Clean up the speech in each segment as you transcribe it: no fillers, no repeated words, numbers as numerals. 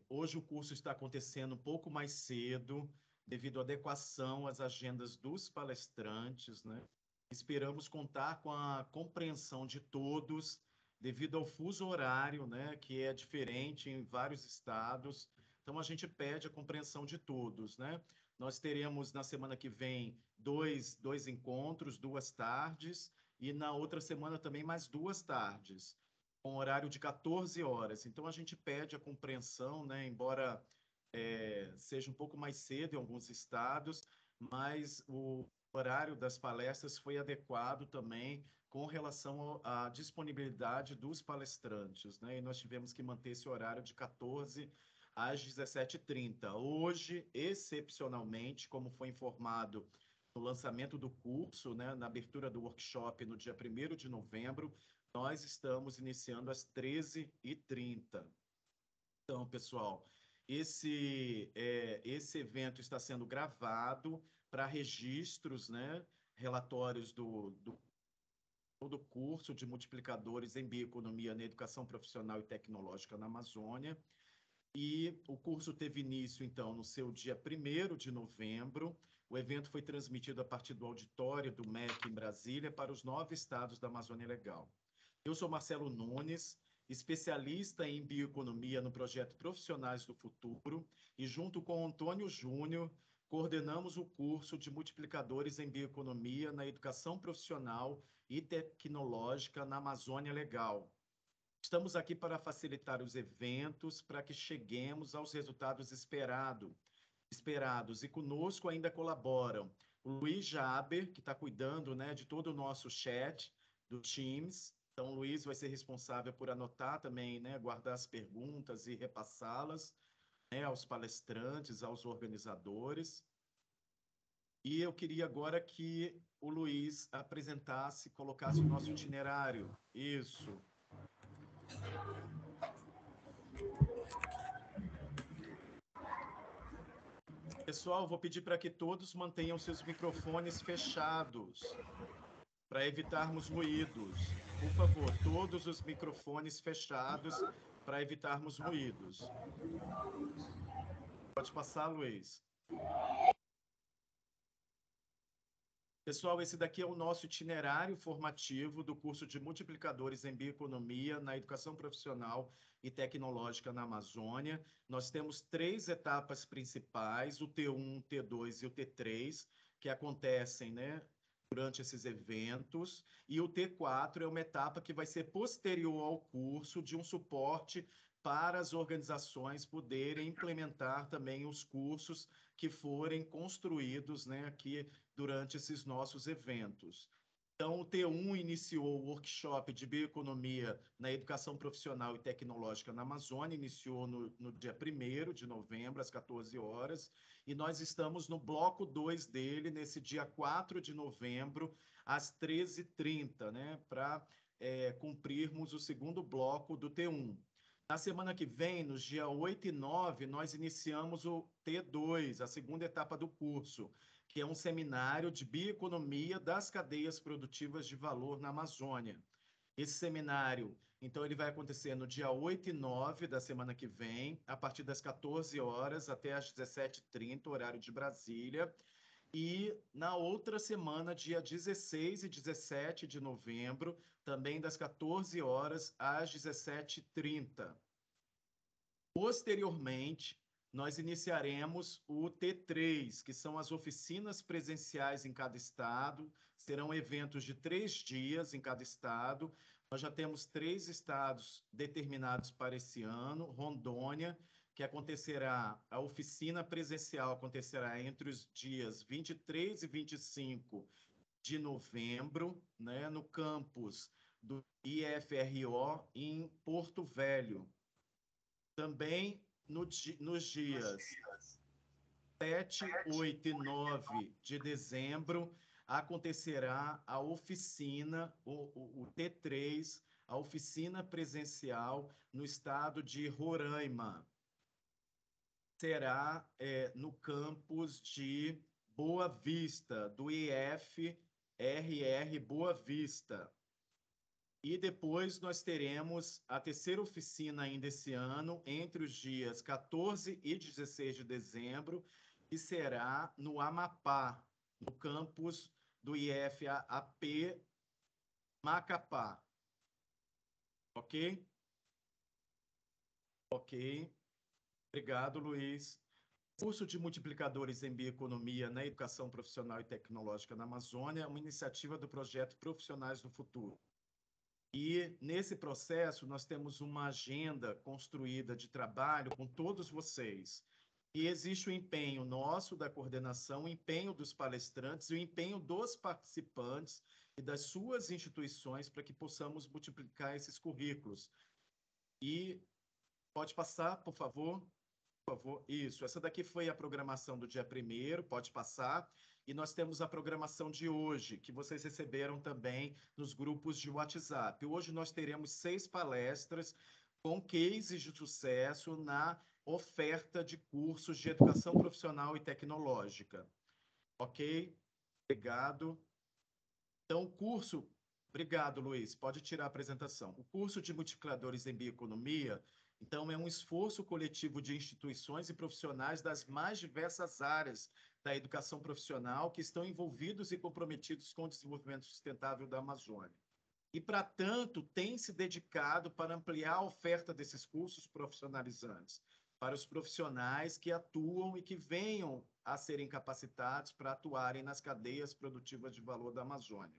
Hoje o curso está acontecendo um pouco mais cedo, devido à adequação às agendas dos palestrantes, né? Esperamos contar com a compreensão de todos, devido ao fuso horário, né, que é diferente em vários estados. Então, a gente pede a compreensão de todos, né? Nós teremos na semana que vem dois encontros, 2 tardes, e na outra semana também mais 2 tardes, com horário de 14 horas. Então, a gente pede a compreensão, né? Embora seja um pouco mais cedo em alguns estados, mas o horário das palestras foi adequado também com relação à disponibilidade dos palestrantes, né? E nós tivemos que manter esse horário de 14 às 17h30. Hoje, excepcionalmente, como foi informado no lançamento do curso, né, na abertura do workshop no dia 1º de novembro, nós estamos iniciando às 13h30. Então, pessoal, esse evento está sendo gravado para registros, né? Relatórios do curso de multiplicadores em bioeconomia na educação profissional e tecnológica na Amazônia. E o curso teve início, então, no seu dia 1º de novembro. O evento foi transmitido a partir do auditório do MEC em Brasília para os 9 estados da Amazônia Legal. Eu sou Marcelo Nunes, especialista em bioeconomia no projeto Profissionais do Futuro, e junto com Antônio Júnior, coordenamos o curso de multiplicadores em bioeconomia na educação profissional e tecnológica na Amazônia Legal. Estamos aqui para facilitar os eventos, para que cheguemos aos resultados esperados, e conosco ainda colaboram o Luiz Jaber, que está cuidando, né, de todo o nosso chat do Teams. Então, o Luiz vai ser responsável por anotar também, né, guardar as perguntas e repassá-las, né, aos palestrantes, aos organizadores. E eu queria agora que o Luiz apresentasse, colocasse o nosso itinerário. Isso. Pessoal, vou pedir para que todos mantenham seus microfones fechados, para evitarmos ruídos. Por favor, todos os microfones fechados, para evitarmos ruídos. Pode passar, Luiz. Pessoal, esse daqui é o nosso itinerário formativo do curso de multiplicadores em bioeconomia na educação profissional e tecnológica na Amazônia. Nós temos 3 etapas principais, o T1, o T2 e o T3, que acontecem, né, durante esses eventos, e o T4 é uma etapa que vai ser posterior ao curso, de um suporte para as organizações poderem implementar também os cursos que forem construídos, né, aqui durante esses nossos eventos. Então, o T1 iniciou o workshop de bioeconomia na educação profissional e tecnológica na Amazônia, iniciou no dia 1º de novembro, às 14 horas, e nós estamos no bloco 2 dele, nesse dia 4 de novembro, às 13h30, né, para cumprirmos o segundo bloco do T1. Na semana que vem, nos dias 8 e 9, nós iniciamos o T2, a segunda etapa do curso, que é um seminário de bioeconomia das cadeias produtivas de valor na Amazônia. Esse seminário, então, ele vai acontecer no dia 8 e 9 da semana que vem, a partir das 14 horas até às 17h30, horário de Brasília. E na outra semana, dia 16 e 17 de novembro, também das 14 horas às 17h30. Posteriormente, nós iniciaremos o T3, que são as oficinas presenciais em cada estado. Serão eventos de 3 dias em cada estado. Nós já temos 3 estados determinados para esse ano. Rondônia, que acontecerá, a oficina presencial acontecerá entre os dias 23 e 25 de novembro, né, no campus do IFRO em Porto Velho. Também nos dias 7, 8 e 9 de dezembro, acontecerá a oficina, o T3, a oficina presencial no estado de Roraima. Será no campus de Boa Vista, do IFRR Boa Vista. E depois nós teremos a terceira oficina ainda esse ano, entre os dias 14 e 16 de dezembro, que será no Amapá, no campus do IFAP Macapá. Ok? Ok. Obrigado, Luiz. Curso de Multiplicadores em Bioeconomia na Educação Profissional e Tecnológica na Amazônia é uma iniciativa do projeto Profissionais do Futuro. E, nesse processo, nós temos uma agenda construída de trabalho com todos vocês. E existe o empenho nosso, da coordenação, o empenho dos palestrantes e o empenho dos participantes e das suas instituições para que possamos multiplicar esses currículos. E pode passar, por favor? Por favor. Isso, essa daqui foi a programação do dia 1º, pode passar. E nós temos a programação de hoje, que vocês receberam também nos grupos de WhatsApp. Hoje nós teremos 6 palestras com cases de sucesso na oferta de cursos de educação profissional e tecnológica. Ok? Obrigado. Então, o curso... Obrigado, Luiz. Pode tirar a apresentação. O curso de Multiplicadores em Bioeconomia, então, é um esforço coletivo de instituições e profissionais das mais diversas áreas da educação profissional que estão envolvidos e comprometidos com o desenvolvimento sustentável da Amazônia. E, para tanto, tem se dedicado para ampliar a oferta desses cursos profissionalizantes para os profissionais que atuam e que venham a serem capacitados para atuarem nas cadeias produtivas de valor da Amazônia.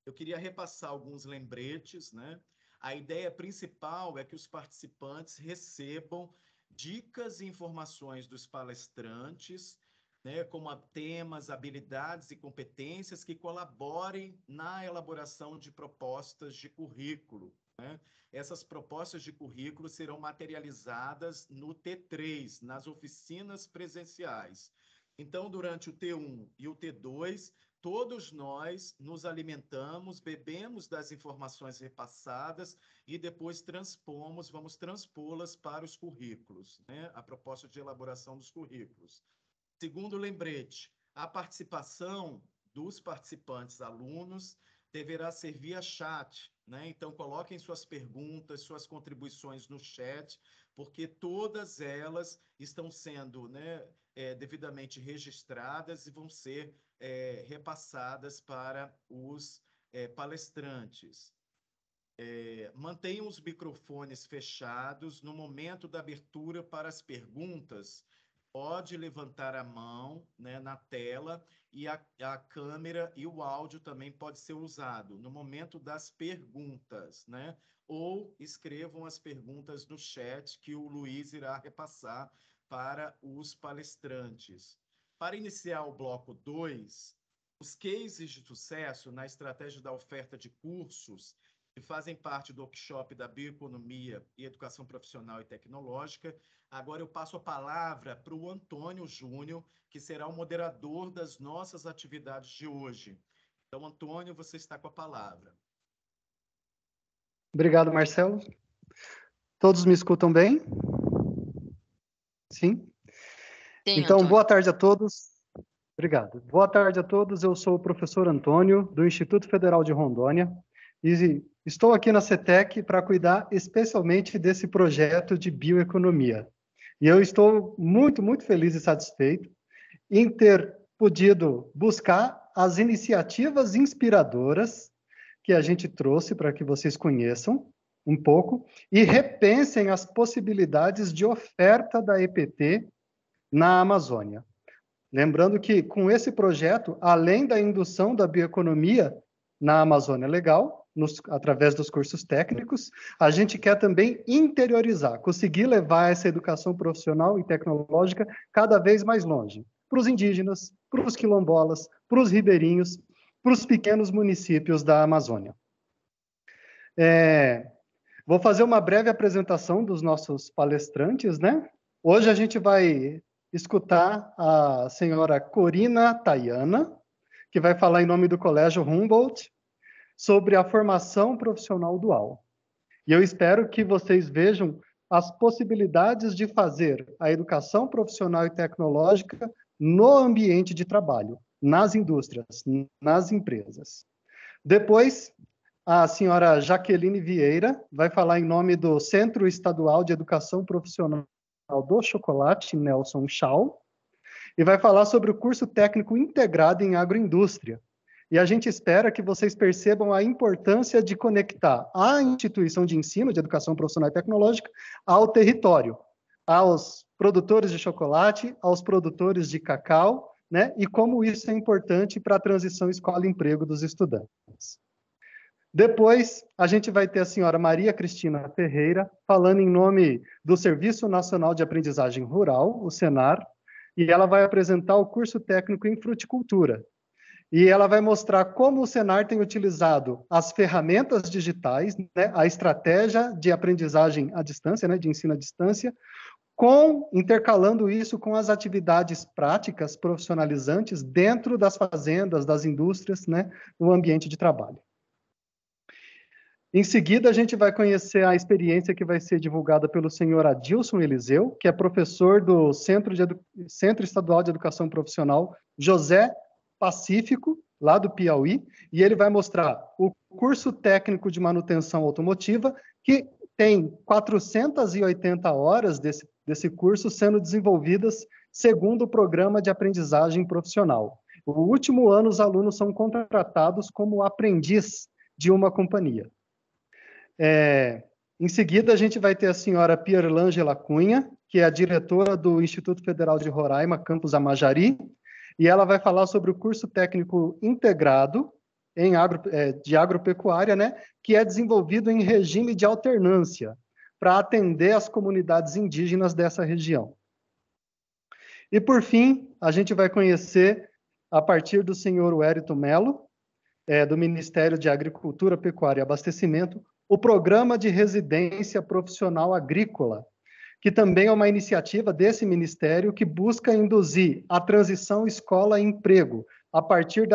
Eu queria repassar alguns lembretes, né? A ideia principal é que os participantes recebam dicas e informações dos palestrantes, né, como temas, habilidades e competências que colaborem na elaboração de propostas de currículo, né? Essas propostas de currículo serão materializadas no T3, nas oficinas presenciais. Então, durante o T1 e o T2, todos nós nos alimentamos, bebemos das informações repassadas e depois vamos transpô-las para os currículos, né? A proposta de elaboração dos currículos. Segundo lembrete, a participação dos participantes alunos deverá ser via chat, né? Então, coloquem suas perguntas, suas contribuições no chat, porque todas elas estão sendo, né, devidamente registradas e vão ser repassadas para os palestrantes. Mantenham os microfones fechados. No momento da abertura para as perguntas, pode levantar a mão, né, na tela, e a câmera e o áudio também pode ser usado no momento das perguntas, né? Ou escrevam as perguntas no chat que o Luiz irá repassar para os palestrantes. Para iniciar o bloco 2, os cases de sucesso na estratégia da oferta de cursos que fazem parte do workshop da Bioeconomia e Educação Profissional e Tecnológica. Agora eu passo a palavra para o Antônio Júnior, que será o moderador das nossas atividades de hoje. Então, Antônio, você está com a palavra. Obrigado, Marcelo. Todos me escutam bem? Sim? Sim, então, Antônio. Boa tarde a todos. Obrigado. Boa tarde a todos. Eu sou o professor Antônio, do Instituto Federal de Rondônia, e estou aqui na CETEC para cuidar especialmente desse projeto de bioeconomia. E eu estou muito, muito feliz e satisfeito em ter podido buscar as iniciativas inspiradoras que a gente trouxe para que vocês conheçam um pouco e repensem as possibilidades de oferta da EPT na Amazônia. Lembrando que, com esse projeto, além da indução da bioeconomia na Amazônia Legal, através dos cursos técnicos, a gente quer também interiorizar, conseguir levar essa educação profissional e tecnológica cada vez mais longe, para os indígenas, para os quilombolas, para os ribeirinhos, para os pequenos municípios da Amazônia. Vou fazer uma breve apresentação dos nossos palestrantes, né? Hoje a gente vai escutar a senhora Corina Tayana, que vai falar em nome do Colégio Humboldt, sobre a formação profissional dual. E eu espero que vocês vejam as possibilidades de fazer a educação profissional e tecnológica no ambiente de trabalho, nas indústrias, nas empresas. Depois, a senhora Jaqueline Vieira, vai falar em nome do Centro Estadual de Educação Profissional do Chocolate, Nelson Chau, e vai falar sobre o curso técnico integrado em agroindústria. E a gente espera que vocês percebam a importância de conectar a instituição de ensino de educação profissional e tecnológica ao território, aos produtores de chocolate, aos produtores de cacau, né? E como isso é importante para a transição escola-emprego dos estudantes. Depois, a gente vai ter a senhora Maria Cristina Ferreira, falando em nome do Serviço Nacional de Aprendizagem Rural, o Senar, e ela vai apresentar o curso técnico em fruticultura. E ela vai mostrar como o Senar tem utilizado as ferramentas digitais, né, a estratégia de aprendizagem à distância, né, de ensino à distância, intercalando isso com as atividades práticas profissionalizantes dentro das fazendas, das indústrias, né, no ambiente de trabalho. Em seguida, a gente vai conhecer a experiência que vai ser divulgada pelo senhor Adilson Eliseu, que é professor do Centro Estadual de Educação Profissional José Pacífico, lá do Piauí, e ele vai mostrar o curso técnico de manutenção automotiva, que tem 480 horas desse curso sendo desenvolvidas segundo o programa de aprendizagem profissional. No último ano, os alunos são contratados como aprendiz de uma companhia. Em seguida, a gente vai ter a senhora Pierlângela Cunha, que é a diretora do Instituto Federal de Roraima, campus Amajari, e ela vai falar sobre o curso técnico integrado de agropecuária, né, que é desenvolvido em regime de alternância, para atender as comunidades indígenas dessa região. E, por fim, a gente vai conhecer, a partir do senhor Wellington Melo, do Ministério de Agricultura, Pecuária e Abastecimento, o Programa de Residência Profissional Agrícola, que também é uma iniciativa desse ministério que busca induzir a transição escola-emprego a partir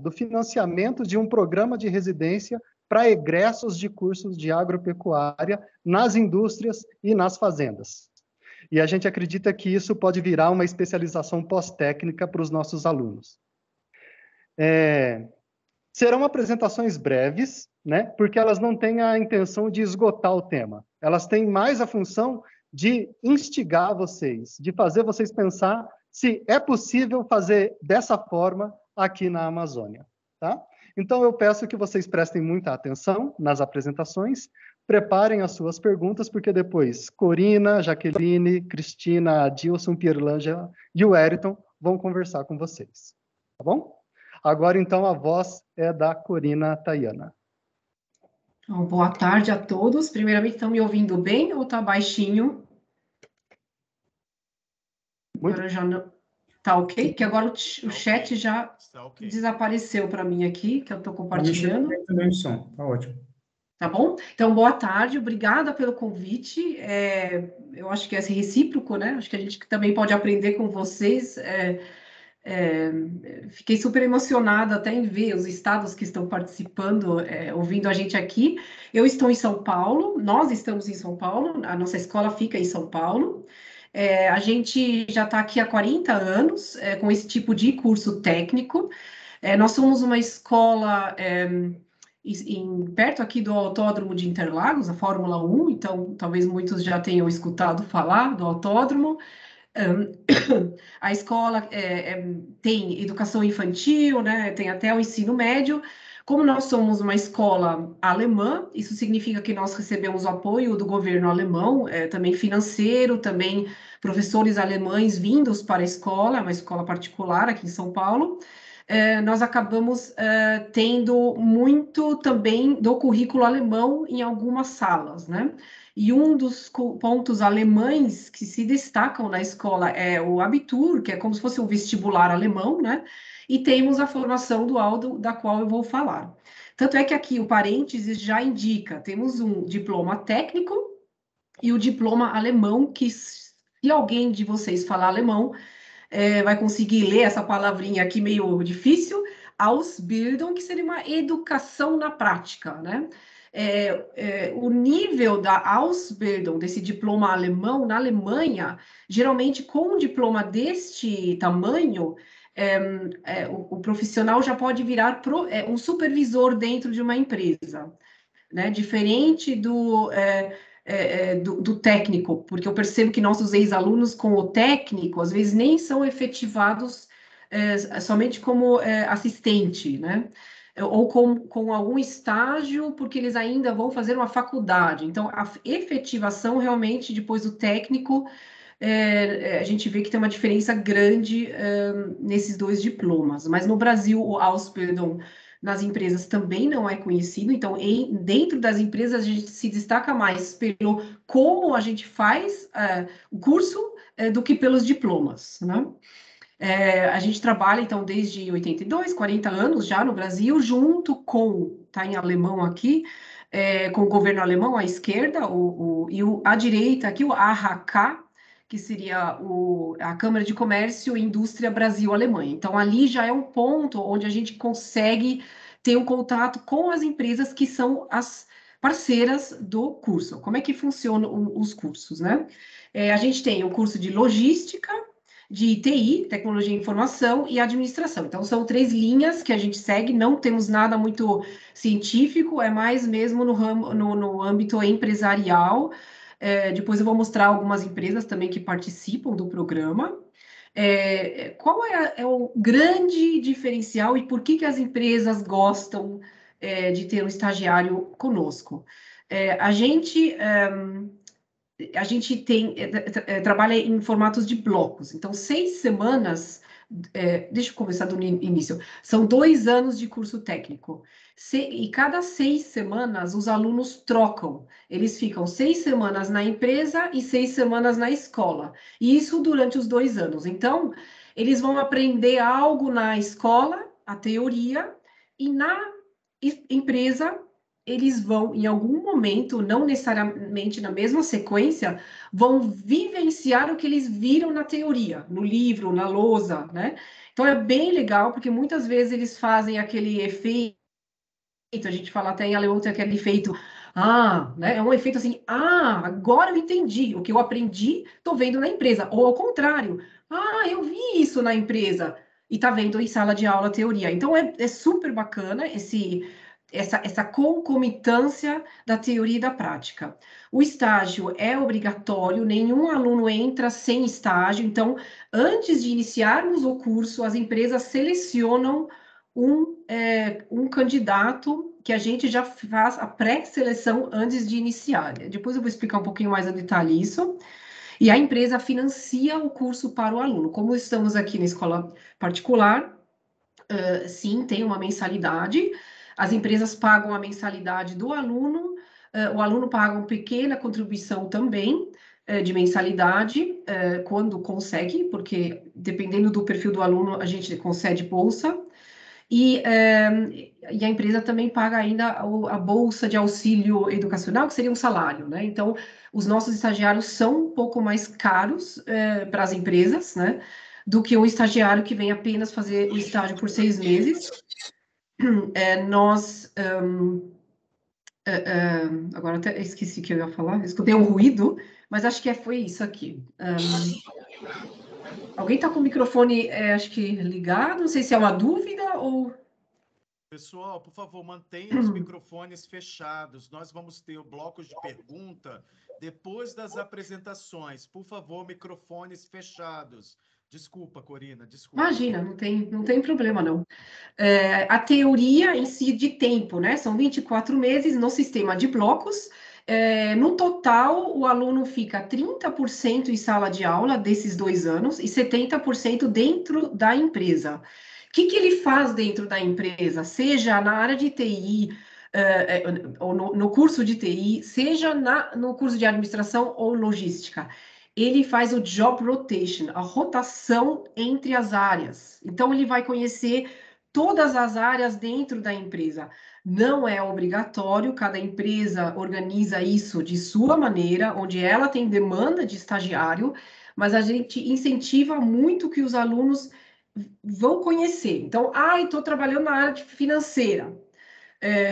do financiamento de um programa de residência para egressos de cursos de agropecuária nas indústrias e nas fazendas. E a gente acredita que isso pode virar uma especialização pós-técnica para os nossos alunos. Serão apresentações breves, né, porque elas não têm a intenção de esgotar o tema. Elas têm mais a função de instigar vocês, de fazer vocês pensar se é possível fazer dessa forma aqui na Amazônia. Tá? Então, eu peço que vocês prestem muita atenção nas apresentações, preparem as suas perguntas, porque depois Corina, Jaqueline, Cristina, Adilson, Pierlângela e o Wellington vão conversar com vocês. Tá bom? Agora, então, a voz é da Corina Tayana. Bom, boa tarde a todos. Primeiramente, estão me ouvindo bem ou está baixinho? Agora já não... Tá ok? Que agora o chat já desapareceu para mim aqui, que eu estou compartilhando. Também o som, tá ótimo. Tá bom? Então, boa tarde, obrigada pelo convite. Eu acho que é recíproco, né? Acho que a gente também pode aprender com vocês. Fiquei super emocionada até em ver os estados que estão participando, ouvindo a gente aqui. Eu estou em São Paulo, nós estamos em São Paulo, a nossa escola fica em São Paulo. A gente já está aqui há 40 anos com esse tipo de curso técnico. Nós somos uma escola perto aqui do Autódromo de Interlagos, a Fórmula 1, então talvez muitos já tenham escutado falar do autódromo. A escola tem educação infantil, né, tem até o ensino médio. Como nós somos uma escola alemã, isso significa que nós recebemos o apoio do governo alemão, também financeiro, também professores alemães vindos para a escola, uma escola particular aqui em São Paulo. Nós acabamos tendo muito também do currículo alemão em algumas salas, né? E um dos pontos alemães que se destacam na escola é o Abitur, que é como se fosse um vestibular alemão, né? E temos a formação dual, da qual eu vou falar. Tanto é que aqui o parênteses já indica, temos um diploma técnico e o diploma alemão, que se alguém de vocês falar alemão, vai conseguir ler essa palavrinha aqui meio difícil, Ausbildung, que seria uma educação na prática, né? O nível da Ausbildung, desse diploma alemão, na Alemanha, geralmente com um diploma deste tamanho, o profissional já pode virar um supervisor dentro de uma empresa, né? Diferente do técnico, porque eu percebo que nossos ex-alunos com o técnico, às vezes, nem são efetivados somente como assistente, né? Ou com algum estágio, porque eles ainda vão fazer uma faculdade. Então, a efetivação, realmente, depois do técnico, a gente vê que tem uma diferença grande nesses dois diplomas. Mas no Brasil, o Ausbildung nas empresas também não é conhecido, então dentro das empresas a gente se destaca mais pelo como a gente faz o curso do que pelos diplomas, né? A gente trabalha, então, desde 82, 40 anos já no Brasil, junto com, tá em alemão aqui, com o governo alemão, à esquerda, à direita aqui, o AHK, que seria a Câmara de Comércio e Indústria Brasil-Alemanha. Então, ali já é um ponto onde a gente consegue ter um contato com as empresas que são as parceiras do curso. Como é que funcionam os cursos, né? A gente tem o curso de logística, de TI, Tecnologia e Informação, e Administração. Então, são 3 linhas que a gente segue, não temos nada muito científico, é mais mesmo no âmbito empresarial. Depois eu vou mostrar algumas empresas também que participam do programa. Qual é o grande diferencial e por que as empresas gostam de ter um estagiário conosco? A gente trabalha em formatos de blocos. Então, 6 semanas, deixa eu começar do início, são 2 anos de curso técnico. E cada 6 semanas, os alunos trocam. Eles ficam 6 semanas na empresa e 6 semanas na escola. E isso durante os 2 anos. Então, eles vão aprender algo na escola, a teoria, e na empresa eles vão, em algum momento, não necessariamente na mesma sequência, vão vivenciar o que eles viram na teoria, no livro, na lousa, né? Então, é bem legal, porque muitas vezes eles fazem aquele efeito, a gente fala até em alemão, tem aquele efeito, né? É um efeito assim, agora eu entendi, o que eu aprendi, estou vendo na empresa. Ou ao contrário, eu vi isso na empresa, e está vendo em sala de aula a teoria. Então, é super bacana essa concomitância da teoria e da prática. O estágio é obrigatório, nenhum aluno entra sem estágio, então, antes de iniciarmos o curso, as empresas selecionam um candidato que a gente já faz a pré-seleção antes de iniciar. Depois eu vou explicar um pouquinho mais a detalhe isso. E a empresa financia o curso para o aluno. Como estamos aqui na escola particular, sim, tem uma mensalidade, as empresas pagam a mensalidade do aluno, o aluno paga uma pequena contribuição também de mensalidade, quando consegue, porque dependendo do perfil do aluno, a gente concede bolsa, e a empresa também paga ainda a bolsa de auxílio educacional, que seria um salário, né? Então, os nossos estagiários são um pouco mais caros para as empresas, né? Do que um estagiário que vem apenas fazer o estágio por 6 meses. Agora até esqueci o que eu ia falar, escutei um ruído, mas acho que foi isso aqui. Alguém está com o microfone, acho que ligado, não sei se é uma dúvida ou... Pessoal, por favor, mantenham os microfones fechados. Nós vamos ter o bloco de pergunta depois das apresentações. Por favor, microfones fechados. Desculpa, Corina, desculpa. Imagina, não tem problema, não. A teoria em si de tempo, né? São 24 meses no sistema de blocos. No total, o aluno fica 30% em sala de aula desses 2 anos e 70% dentro da empresa. O que ele faz dentro da empresa? Seja na área de TI, ou no curso de TI, seja no curso de administração ou logística. Ele faz o job rotation, a rotação entre as áreas. Então, ele vai conhecer todas as áreas dentro da empresa. Não é obrigatório, cada empresa organiza isso de sua maneira, onde ela tem demanda de estagiário, mas a gente incentiva muito que os alunos vão conhecer. Então, estou trabalhando na área financeira,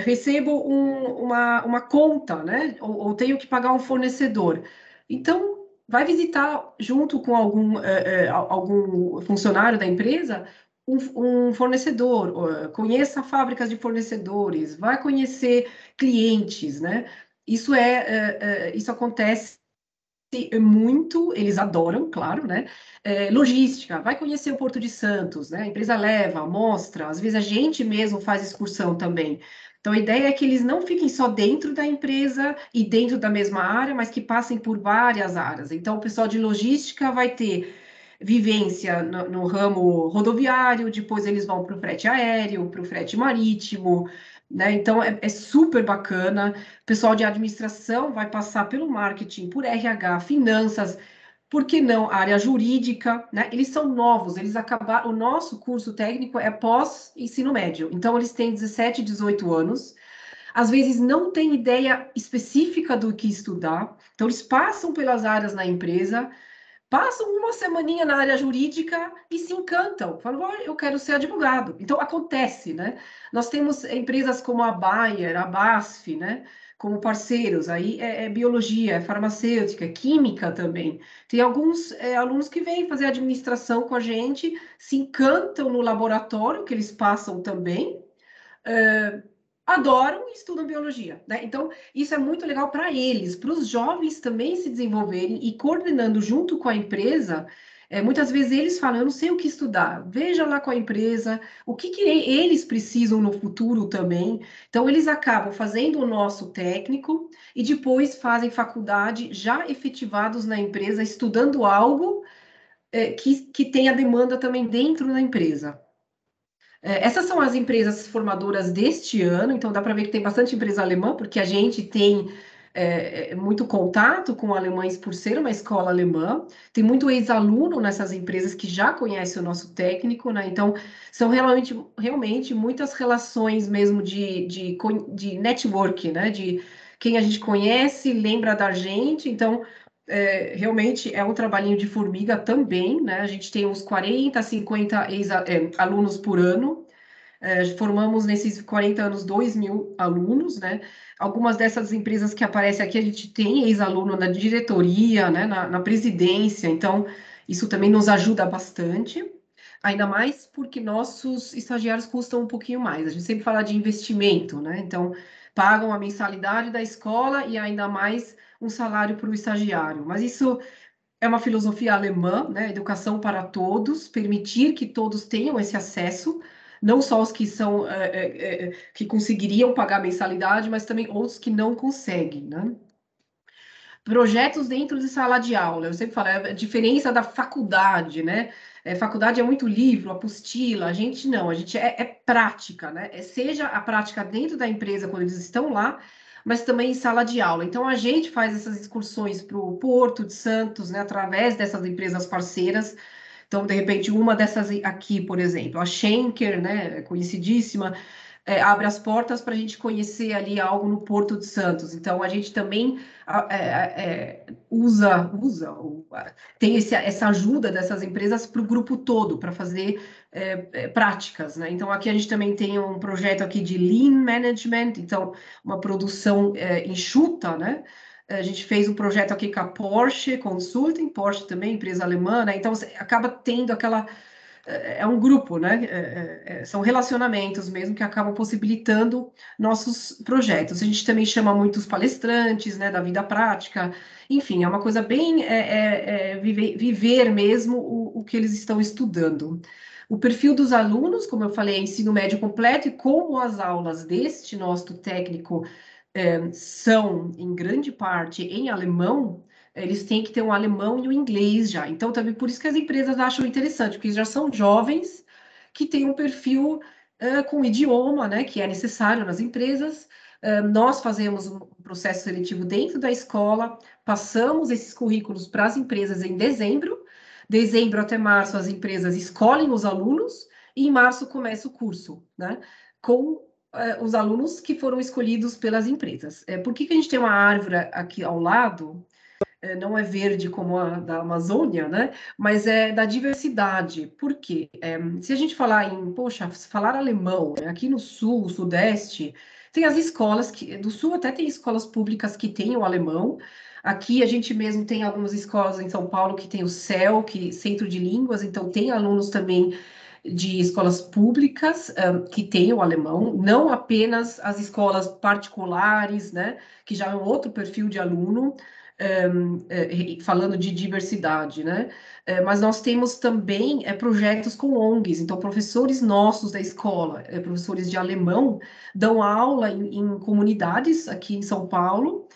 recebo uma conta, né? Ou tenho que pagar um fornecedor. Então, vai visitar junto com algum funcionário da empresa um fornecedor, conheça fábricas de fornecedores, vai conhecer clientes, né? Isso acontece muito, eles adoram, claro, né? Logística, vai conhecer o Porto de Santos, né? A empresa leva, mostra, às vezes a gente mesmo faz excursão também. Então, a ideia é que eles não fiquem só dentro da empresa e dentro da mesma área, mas que passem por várias áreas. Então, o pessoal de logística vai ter vivência no ramo rodoviário, depois eles vão para o frete aéreo, para o frete marítimo, né? Então, é super bacana. O pessoal de administração vai passar pelo marketing, por RH, finanças, por que não área jurídica, né? Eles são novos, eles acabaram. O nosso curso técnico é pós-ensino médio, então eles têm 17, 18 anos. Às vezes não têm ideia específica do que estudar, então eles passam pelas áreas na empresa, passam uma semaninha na área jurídica e se encantam. Falam, oh, eu quero ser advogado. Então, acontece, né? Nós temos empresas como a Bayer, a BASF, né? Como parceiros. Aí é biologia, é farmacêutica, é química também. Tem alguns alunos que vêm fazer administração com a gente, se encantam no laboratório, que eles passam também, adoram e estudam biologia, né? Então, isso é muito legal para eles, para os jovens também se desenvolverem e coordenando junto com a empresa. Muitas vezes eles falam, eu não sei o que estudar, veja lá com a empresa, o que eles precisam no futuro também. Então, eles acabam fazendo o nosso técnico e depois fazem faculdade já efetivados na empresa, estudando algo que tem a demanda também dentro da empresa. Essas são as empresas formadoras deste ano, então dá para ver que tem bastante empresa alemã, porque a gente tem muito contato com alemães por ser uma escola alemã, tem muito ex-aluno nessas empresas que já conhece o nosso técnico, né? Então, são realmente muitas relações mesmo de network, né? De quem a gente conhece, lembra da gente, então realmente é um trabalhinho de formiga também, né? A gente tem uns 40, 50 alunos por ano. Formamos nesses 40 anos 2.000 alunos, né? Algumas dessas empresas que aparecem aqui, a gente tem ex-aluno na diretoria, né? Na presidência, então isso também nos ajuda bastante. Ainda mais porque nossos estagiários custam um pouquinho mais. A gente sempre fala de investimento, né? Então, pagam a mensalidade da escola e ainda mais um salário para o estagiário. Mas isso é uma filosofia alemã, né? Educação para todos, permitir que todos tenham esse acesso, não só os que são que conseguiriam pagar a mensalidade, mas também outros que não conseguem, né? Projetos dentro de sala de aula, eu sempre falo, é a diferença da faculdade, né? Faculdade é muito livro, apostila, a gente não, a gente é prática, né? Seja a prática dentro da empresa quando eles estão lá, mas também em sala de aula. Então, a gente faz essas excursões para o Porto de Santos, né, através dessas empresas parceiras. Então, de repente, uma dessas aqui, por exemplo, a Schenker, né, conhecidíssima, abre as portas para a gente conhecer ali algo no Porto de Santos. Então, a gente também tem essa ajuda dessas empresas para o grupo todo, para fazer práticas, né? Então, aqui a gente também tem um projeto aqui de Lean Management, então, uma produção enxuta, né? A gente fez um projeto aqui com a Porsche Consulting, Porsche também, empresa alemã, né? Então, você acaba tendo aquela é um grupo, né? São relacionamentos mesmo que acabam possibilitando nossos projetos. A gente também chama muitos palestrantes, né, da vida prática. Enfim, é uma coisa bem viver mesmo o que eles estão estudando. O perfil dos alunos, como eu falei, é ensino médio completo, e como as aulas deste nosso técnico são, em grande parte, em alemão, eles têm que ter um alemão e um inglês já. Então, também por isso que as empresas acham interessante, porque já são jovens que têm um perfil com idioma, né, que é necessário nas empresas. Nós fazemos um processo seletivo dentro da escola, passamos esses currículos para as empresas em dezembro. Dezembro até março, as empresas escolhem os alunos, e em março começa o curso, né, com os alunos que foram escolhidos pelas empresas. Por que a gente tem uma árvore aqui ao lado? Não é verde como a da Amazônia, né? Mas é da diversidade. Por quê? Se a gente falar poxa, falar alemão, né? Aqui no sul, sudeste, tem as escolas do sul até tem escolas públicas que têm o alemão. Aqui a gente mesmo tem algumas escolas em São Paulo que tem o CEL, Centro de Línguas, então tem alunos também de escolas públicas que têm o alemão, não apenas as escolas particulares, né, que já é um outro perfil de aluno, falando de diversidade, né? Mas nós temos também projetos com ONGs, então professores nossos da escola, professores de alemão, dão aula em comunidades aqui em São Paulo,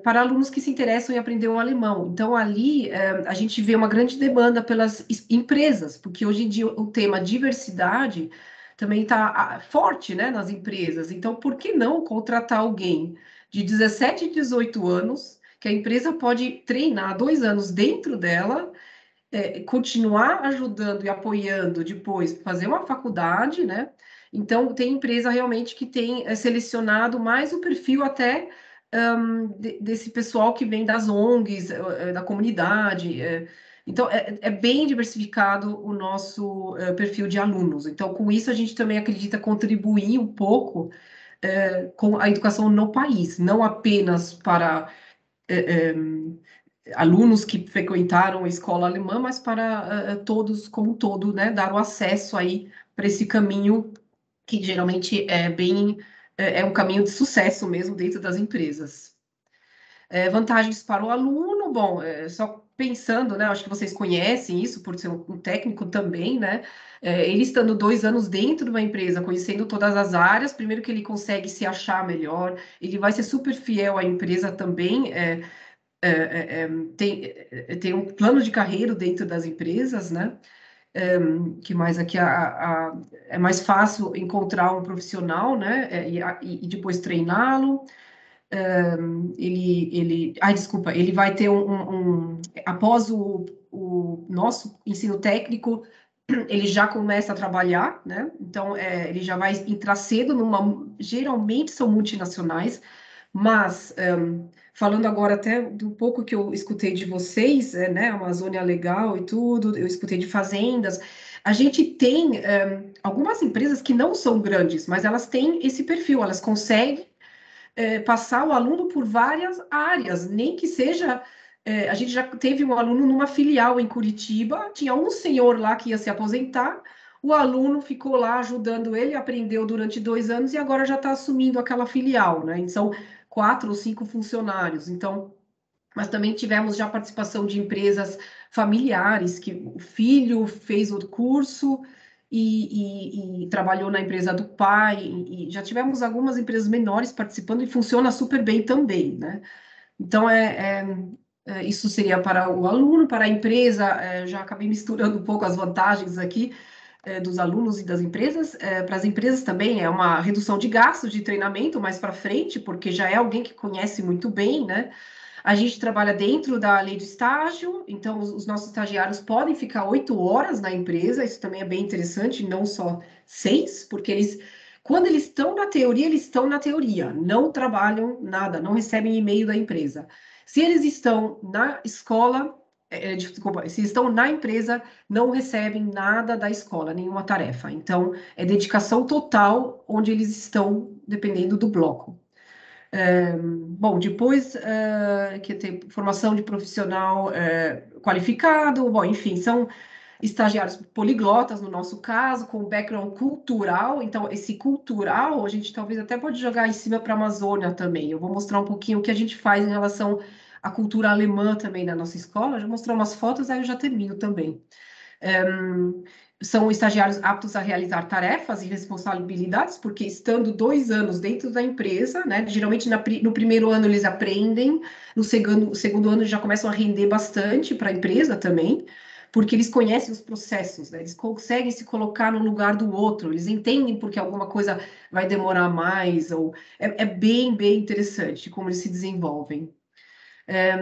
para alunos que se interessam em aprender o alemão. Então, ali, a gente vê uma grande demanda pelas empresas, porque hoje em dia o tema diversidade também está forte, né, nas empresas. Então, por que não contratar alguém de 17 e 18 anos, que a empresa pode treinar 2 anos dentro dela, continuar ajudando e apoiando depois, fazer uma faculdade, né? Então, tem empresa realmente que tem selecionado mais o perfil até desse pessoal que vem das ONGs, da comunidade. Então, é bem diversificado o nosso perfil de alunos. Então, com isso, a gente também acredita contribuir um pouco com a educação no país, não apenas para alunos que frequentaram a escola alemã, mas para todos como um todo, né, dar o acesso aí para esse caminho que geralmente é um caminho de sucesso mesmo dentro das empresas. Vantagens para o aluno, bom, só pensando, né, acho que vocês conhecem isso por ser um técnico também, né, ele estando 2 anos dentro de uma empresa, conhecendo todas as áreas, primeiro que ele consegue se achar melhor, ele vai ser super fiel à empresa também, tem um plano de carreira dentro das empresas, né? Que mais aqui é mais fácil encontrar um profissional, né? E depois treiná-lo. Desculpa, ele vai ter após o nosso ensino técnico, ele já começa a trabalhar, né? Então, ele já vai entrar cedo geralmente são multinacionais, mas falando agora até do pouco que eu escutei de vocês, né, Amazônia Legal e tudo, eu escutei de fazendas, a gente tem algumas empresas que não são grandes, mas elas têm esse perfil, elas conseguem passar o aluno por várias áreas, nem que seja... a gente já teve um aluno numa filial em Curitiba, tinha um senhor lá que ia se aposentar, o aluno ficou lá ajudando ele, aprendeu durante 2 anos e agora já está assumindo aquela filial, né? Então, 4 ou 5 funcionários. Então, mas também tivemos já participação de empresas familiares, que o filho fez o curso e trabalhou na empresa do pai, e já tivemos algumas empresas menores participando e funciona super bem também, né? Então, isso seria para o aluno, para a empresa, já acabei misturando um pouco as vantagens aqui, dos alunos e das empresas. Para as empresas também é uma redução de gastos de treinamento mais para frente, porque já é alguém que conhece muito bem, né? A gente trabalha dentro da lei de estágio, então os nossos estagiários podem ficar 8 horas na empresa, isso também é bem interessante, não só 6, porque quando eles estão na teoria, não trabalham nada, não recebem e-mail da empresa. Se eles estão na escola, desculpa, se estão na empresa, não recebem nada da escola, nenhuma tarefa. Então, é dedicação total onde eles estão, dependendo do bloco. Bom, depois que tem formação de profissional qualificado, bom, enfim, são estagiários poliglotas, no nosso caso, com background cultural. Então, esse cultural, a gente talvez até pode jogar em cima para a Amazônia também. Eu vou mostrar um pouquinho o que a gente faz em relação à cultura alemã também na nossa escola. Eu vou mostrar umas fotos, aí eu já termino também. São estagiários aptos a realizar tarefas e responsabilidades, porque estando 2 anos dentro da empresa, né, geralmente no primeiro ano eles aprendem, no segundo ano já começam a render bastante para a empresa também, porque eles conhecem os processos, né, eles conseguem se colocar no lugar do outro, eles entendem porque alguma coisa vai demorar mais, ou é bem, bem interessante como eles se desenvolvem.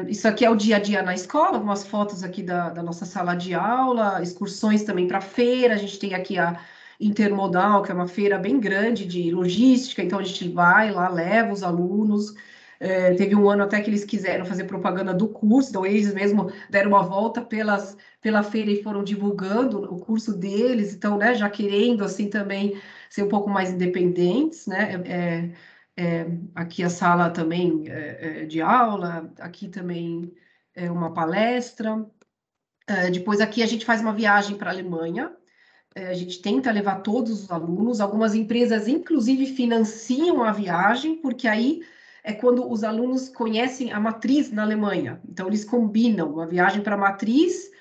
Isso aqui é o dia a dia na escola, algumas fotos aqui da nossa sala de aula, excursões também para feira, a gente tem aqui a Intermodal, que é uma feira bem grande de logística, então a gente vai lá, leva os alunos, teve um ano até que eles quiseram fazer propaganda do curso, então eles mesmo deram uma volta pela feira e foram divulgando o curso deles, então, né, já querendo, assim, também ser um pouco mais independentes, né, aqui a sala também de aula, aqui também é uma palestra. Depois aqui a gente faz uma viagem para a Alemanha, a gente tenta levar todos os alunos, algumas empresas, inclusive, financiam a viagem, porque aí é quando os alunos conhecem a matriz na Alemanha. Então, eles combinam uma viagem para a matriz,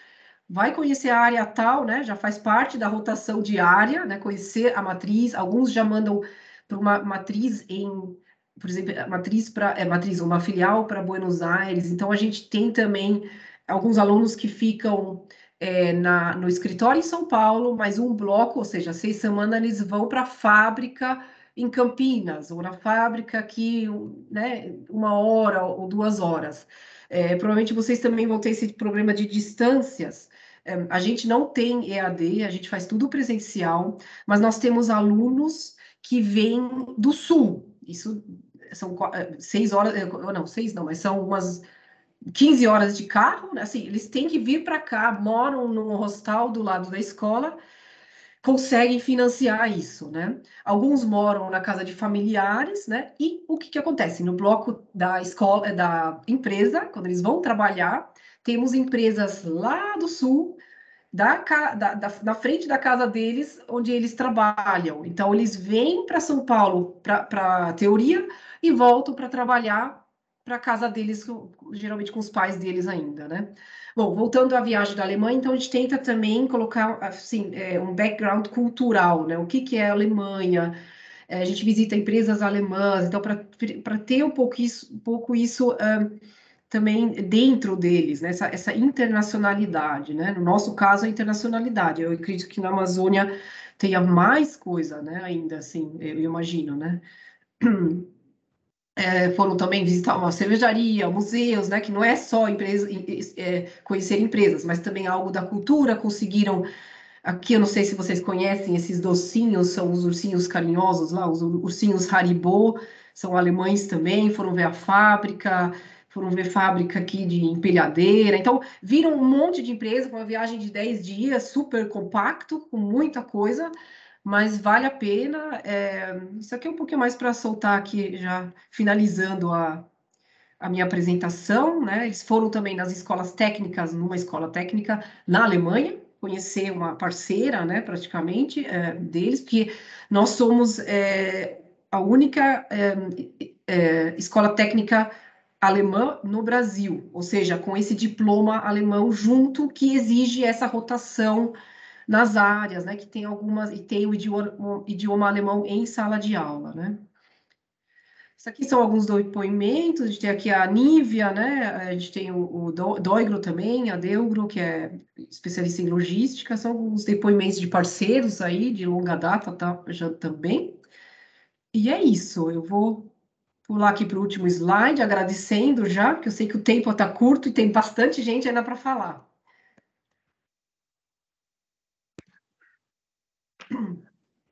vai conhecer a área tal, né? Já faz parte da rotação diária, né? Conhecer a matriz. Alguns já mandam para uma matriz por exemplo, uma filial para Buenos Aires. Então, a gente tem também alguns alunos que ficam no escritório em São Paulo, mais um bloco, ou seja, 6 semanas eles vão para a fábrica em Campinas, ou na fábrica aqui, né, 1 hora ou 2 horas. Provavelmente vocês também vão ter esse problema de distâncias. A gente não tem EAD, a gente faz tudo presencial, mas nós temos alunos que vêm do Sul. Isso são 6 horas, não, 6 não, mas são umas 15 horas de carro, né? Assim, eles têm que vir para cá, moram no hostal do lado da escola, conseguem financiar isso, né? Alguns moram na casa de familiares, né? E o que acontece? No bloco da escola, da empresa, quando eles vão trabalhar, temos empresas lá do sul, na frente da casa deles, onde eles trabalham. Então, eles vêm para São Paulo para teoria e voltam para trabalhar para a casa deles, geralmente com os pais deles ainda, né? Bom, voltando à viagem da Alemanha, então a gente tenta também colocar assim, um background cultural, né? O que é a Alemanha? A gente visita empresas alemãs, então para ter um pouco isso também dentro deles, né? Essa internacionalidade, né? No nosso caso, a internacionalidade. Eu acredito que na Amazônia tenha mais coisa, né? Ainda assim, eu imagino, né? Foram também visitar uma cervejaria, museus, né? Que não é só conhecer empresas, mas também algo da cultura. Conseguiram aqui, eu não sei se vocês conhecem esses docinhos, são os ursinhos carinhosos lá, os ursinhos Haribo, são alemães também, foram ver a fábrica, foram ver fábrica aqui de empilhadeira. Então, viram um monte de empresa com uma viagem de 10 dias, super compacto, com muita coisa, mas vale a pena. Isso aqui é um pouquinho mais para soltar aqui, já finalizando a minha apresentação, né? Eles foram também nas escolas técnicas, numa escola técnica na Alemanha, conhecer uma parceira, né, praticamente, deles, porque nós somos a única escola técnica alemã no Brasil, ou seja, com esse diploma alemão junto, que exige essa rotação nas áreas, né, que tem algumas, e tem o idioma alemão em sala de aula, né. Isso aqui são alguns depoimentos, a gente tem aqui a Nívia, né? A gente tem o Doigro também, a Deugro, que é especialista em logística, são alguns depoimentos de parceiros aí, de longa data já também. E é isso, eu vou pular aqui para o último slide, agradecendo já, porque eu sei que o tempo está curto e tem bastante gente ainda para falar.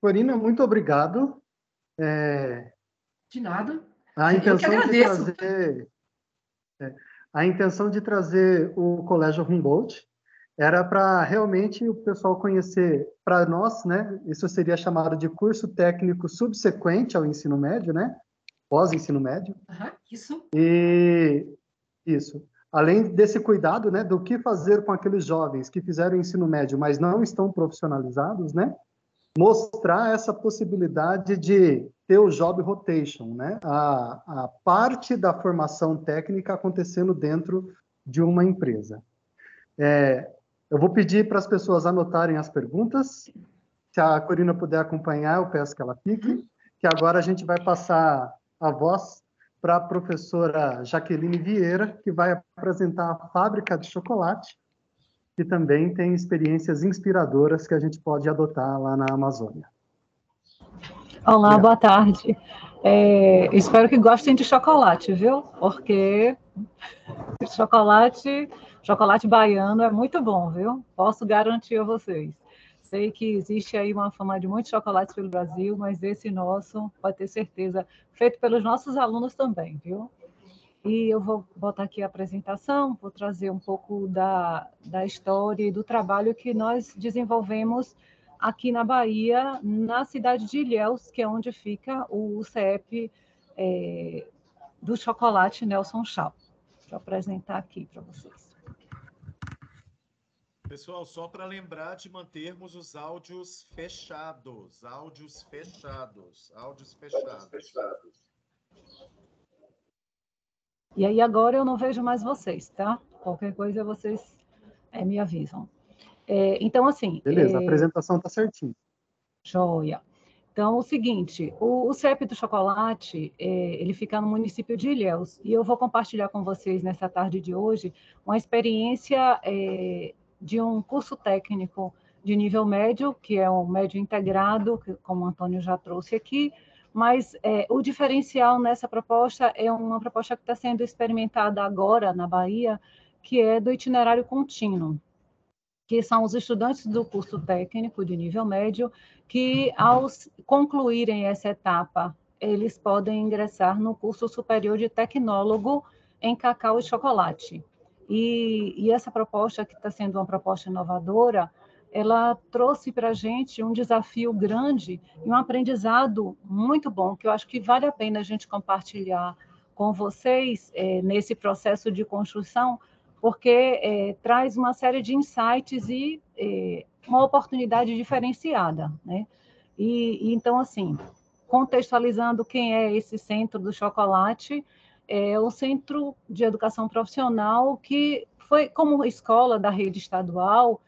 Corina, muito obrigado. De nada. A Eu que intenção de agradeço. a intenção de trazer o Colégio Humboldt era para realmente o pessoal conhecer, para nós, né? Isso seria chamado de curso técnico subsequente ao ensino médio, né? Pós-ensino médio. Isso. E isso. Além desse cuidado, né, do que fazer com aqueles jovens que fizeram o ensino médio, mas não estão profissionalizados, né? Mostrar essa possibilidade de ter o job rotation, né? A parte da formação técnica acontecendo dentro de uma empresa. Eu vou pedir para as pessoas anotarem as perguntas. Se a Corina puder acompanhar, eu peço que ela fique, que agora a gente vai passar a voz para a professora Jaqueline Vieira, que vai apresentar a fábrica de chocolate, que também tem experiências inspiradoras que a gente pode adotar lá na Amazônia. Olá, boa tarde. Espero que gostem de chocolate, viu? Porque chocolate baiano é muito bom, viu? Posso garantir a vocês. Sei que existe aí uma fama de muitos chocolates pelo Brasil, mas esse nosso, pode ter certeza, feito pelos nossos alunos também, viu? E eu vou botar aqui a apresentação, vou trazer um pouco da história e do trabalho que nós desenvolvemos aqui na Bahia, na cidade de Ilhéus, que é onde fica o CEP do chocolate Nelson Chao. Vou apresentar aqui para vocês. Pessoal, só para lembrar de mantermos os áudios fechados. Áudios fechados. Áudios fechados. E aí agora eu não vejo mais vocês, tá? Qualquer coisa vocês me avisam. Então, assim... Beleza, a apresentação está certinha. Joia. Então, o seguinte, o CEP do Chocolate, ele fica no município de Ilhéus, e eu vou compartilhar com vocês, nessa tarde de hoje, uma experiência de um curso técnico de nível médio, que é um médio integrado, como o Antônio já trouxe aqui, mas o diferencial nessa proposta é uma proposta que está sendo experimentada agora na Bahia, que é do itinerário contínuo, que são os estudantes do curso técnico de nível médio, que, ao concluírem essa etapa, eles podem ingressar no curso superior de tecnólogo em cacau e chocolate. E essa proposta, que está sendo uma proposta inovadora, ela trouxe para a gente um desafio grande e um aprendizado muito bom, que eu acho que vale a pena a gente compartilhar com vocês nesse processo de construção, porque traz uma série de insights e uma oportunidade diferenciada, né? Então, assim, contextualizando quem é esse Centro do Chocolate, é o Centro de Educação Profissional que foi, como escola da rede estadual,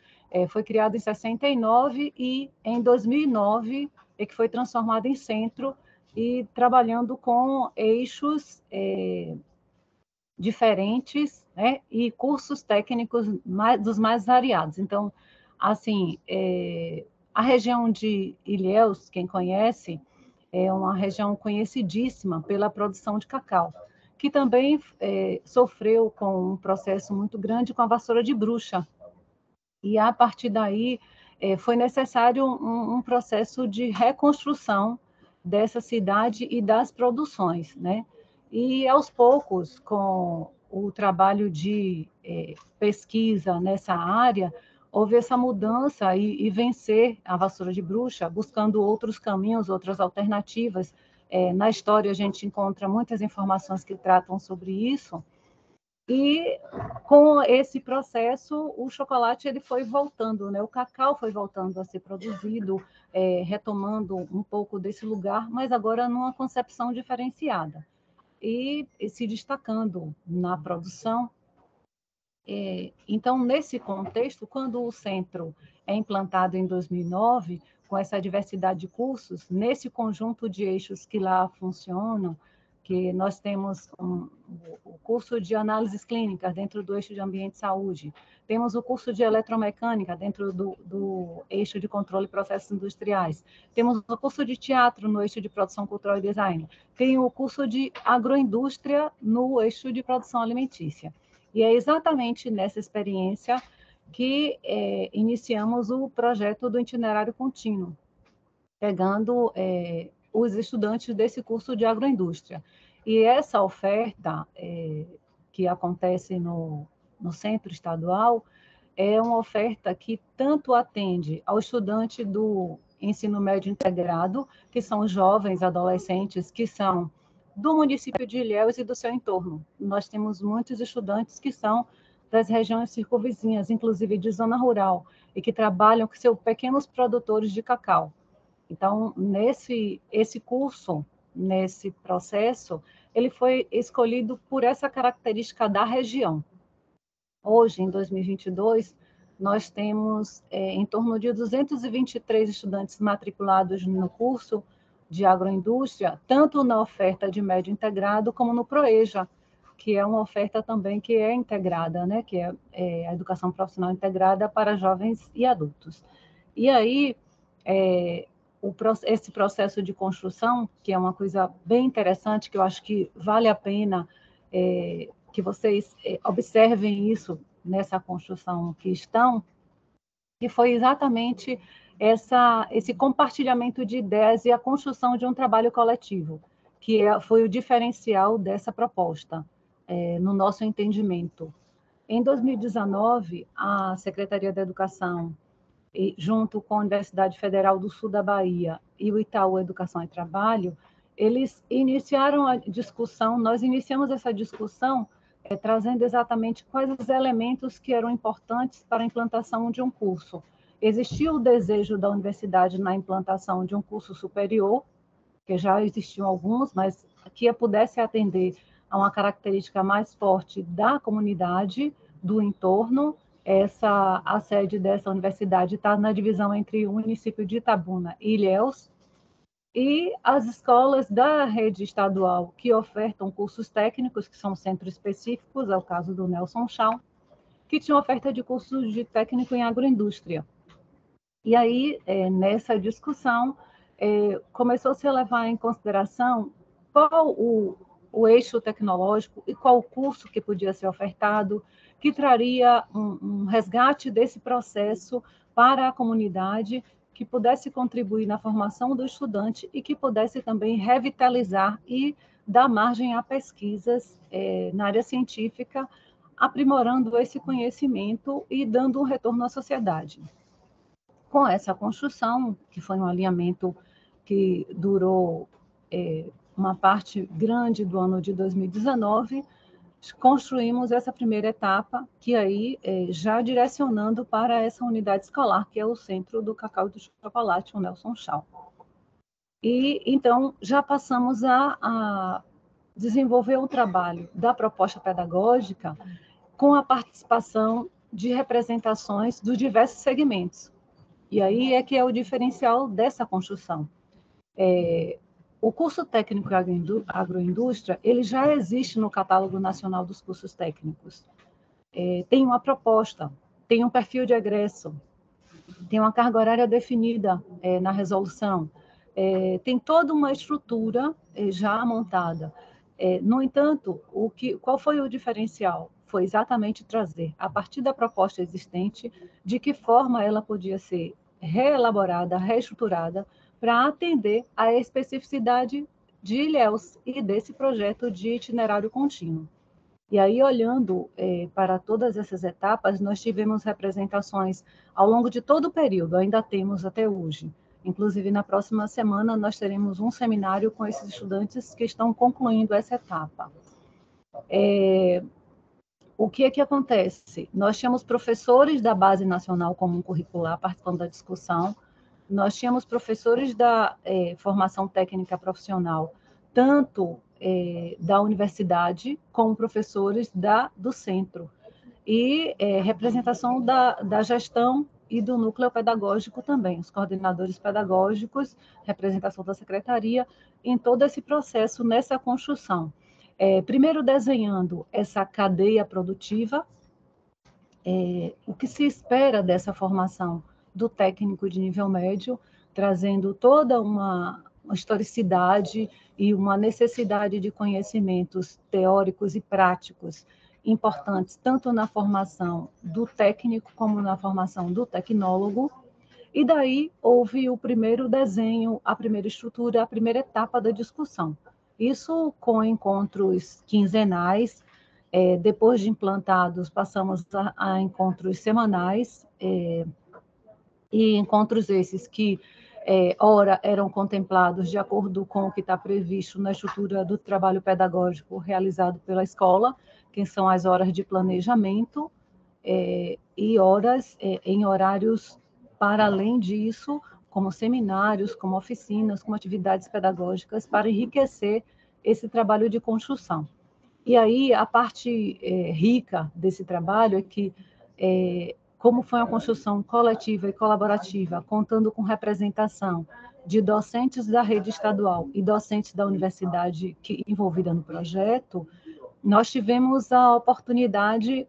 foi criado em 69 e em 2009 é que foi transformado em centro e trabalhando com eixos diferentes, né, e cursos técnicos dos mais variados. Então, assim, a região de Ilhéus, quem conhece, é uma região conhecidíssima pela produção de cacau, que também sofreu com um processo muito grande com a vassoura de bruxa. E, a partir daí, foi necessário um processo de reconstrução dessa cidade e das produções, né? E, aos poucos, com o trabalho de pesquisa nessa área, houve essa mudança e vencer a vassoura de bruxa, buscando outros caminhos, outras alternativas. Na história, a gente encontra muitas informações que tratam sobre isso. E, com esse processo, o chocolate ele foi voltando, né? O cacau foi voltando a ser produzido, retomando um pouco desse lugar, mas agora numa concepção diferenciada. E se destacando na produção. Então, nesse contexto, quando o centro é implantado em 2009, com essa diversidade de cursos, nesse conjunto de eixos que lá funcionam, que nós temos o curso de análises clínicas dentro do eixo de ambiente e saúde, temos o curso de eletromecânica dentro do eixo de controle de processos industriais, temos o curso de teatro no eixo de produção cultural e design, tem o curso de agroindústria no eixo de produção alimentícia. E é exatamente nessa experiência que iniciamos o projeto do itinerário contínuo, pegando os estudantes desse curso de agroindústria. E essa oferta que acontece no centro estadual é uma oferta que tanto atende ao estudante do ensino médio integrado, que são jovens, adolescentes, que são do município de Ilhéus e do seu entorno. Nós temos muitos estudantes que são das regiões circunvizinhas, inclusive de zona rural, e que trabalham com seus pequenos produtores de cacau. Então, esse curso, nesse processo, ele foi escolhido por essa característica da região. Hoje, em 2022, nós temos em torno de 223 estudantes matriculados no curso de agroindústria, tanto na oferta de médio integrado, como no ProEja, que é uma oferta também que é integrada, né? Que é a educação profissional integrada para jovens e adultos. E aí, esse processo de construção, que é uma coisa bem interessante, que eu acho que vale a pena que vocês observem isso nessa construção que estão, que foi exatamente esse compartilhamento de ideias e a construção de um trabalho coletivo, que foi o diferencial dessa proposta, no nosso entendimento. Em 2019, a Secretaria da Educação, junto com a Universidade Federal do Sul da Bahia e o Itaú Educação e Trabalho, eles iniciaram a discussão, nós iniciamos essa discussão trazendo exatamente quais os elementos que eram importantes para a implantação de um curso. Existia o desejo da universidade na implantação de um curso superior, que já existiam alguns, mas que pudesse atender a uma característica mais forte da comunidade, do entorno. A sede dessa universidade está na divisão entre o município de Itabuna e Ilhéus, e as escolas da rede estadual que ofertam cursos técnicos, que são centros específicos, é o caso do Nelson Chau, que tinha oferta de cursos de técnico em agroindústria. E aí, nessa discussão, começou-se a levar em consideração qual o eixo tecnológico e qual o curso que podia ser ofertado, que traria um resgate desse processo para a comunidade, que pudesse contribuir na formação do estudante e que pudesse também revitalizar e dar margem a pesquisas na área científica, aprimorando esse conhecimento e dando um retorno à sociedade. Com essa construção, que foi um alinhamento que durou uma parte grande do ano de 2019, construímos essa primeira etapa, que aí já direcionando para essa unidade escolar, que é o Centro do Cacau e do Chocolate, o Nelson Chau. E, então, já passamos a desenvolver o trabalho da proposta pedagógica com a participação de representações dos diversos segmentos. E aí é que é o diferencial dessa construção. O curso técnico agroindústria, ele já existe no catálogo nacional dos cursos técnicos. Tem uma proposta, tem um perfil de egresso, tem uma carga horária definida na resolução, tem toda uma estrutura já montada. No entanto, qual foi o diferencial? Foi exatamente trazer, a partir da proposta existente, de que forma ela podia ser reelaborada, reestruturada, para atender à especificidade de Ilhéus e desse projeto de itinerário contínuo. E aí, olhando para todas essas etapas, nós tivemos representações ao longo de todo o período, ainda temos até hoje. Inclusive, na próxima semana, nós teremos um seminário com esses estudantes que estão concluindo essa etapa. O que é que acontece? Nós tínhamos professores da Base Nacional Comum Curricular participando da discussão, nós tínhamos professores da formação técnica profissional, tanto da universidade, como professores do centro, e representação da gestão e do núcleo pedagógico também, os coordenadores pedagógicos, representação da secretaria, em todo esse processo, nessa construção. Primeiro desenhando essa cadeia produtiva, o que se espera dessa formação do técnico de nível médio, trazendo toda uma historicidade e uma necessidade de conhecimentos teóricos e práticos importantes, tanto na formação do técnico como na formação do tecnólogo. E daí houve o primeiro desenho, a primeira estrutura, a primeira etapa da discussão. Isso com encontros quinzenais. Depois de implantados, passamos a encontros semanais, e encontros esses que, ora, eram contemplados de acordo com o que está previsto na estrutura do trabalho pedagógico realizado pela escola, que são as horas de planejamento, e horas em horários para além disso, como seminários, como oficinas, como atividades pedagógicas, para enriquecer esse trabalho de construção. E aí, a parte rica desse trabalho é que, como foi uma construção coletiva e colaborativa, contando com representação de docentes da rede estadual e docentes da universidade envolvida no projeto, nós tivemos a oportunidade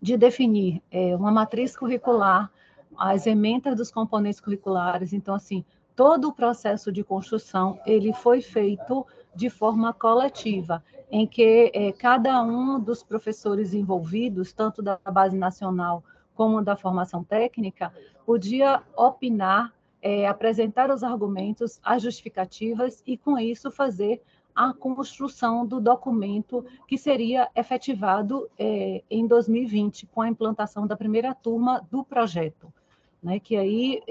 de definir uma matriz curricular, as emendas dos componentes curriculares. Então, assim, todo o processo de construção, ele foi feito de forma coletiva, em que cada um dos professores envolvidos, tanto da base nacional como da formação técnica, podia opinar, apresentar os argumentos, as justificativas, e com isso fazer a construção do documento que seria efetivado em 2020, com a implantação da primeira turma do projeto, né? Que aí,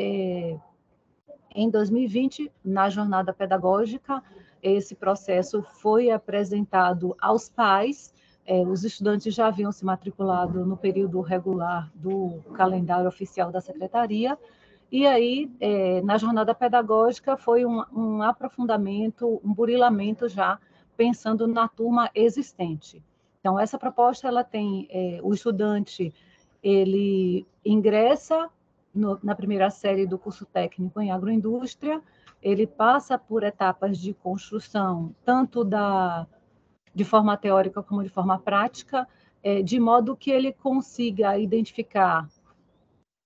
em 2020, na jornada pedagógica, esse processo foi apresentado aos pais, os estudantes já haviam se matriculado no período regular do calendário oficial da secretaria, e aí, na jornada pedagógica, foi um aprofundamento, um burilamento já, pensando na turma existente. Então, essa proposta, ela tem, o estudante, ele ingressa na primeira série do curso técnico em agroindústria, ele passa por etapas de construção, tanto de forma teórica como de forma prática, de modo que ele consiga identificar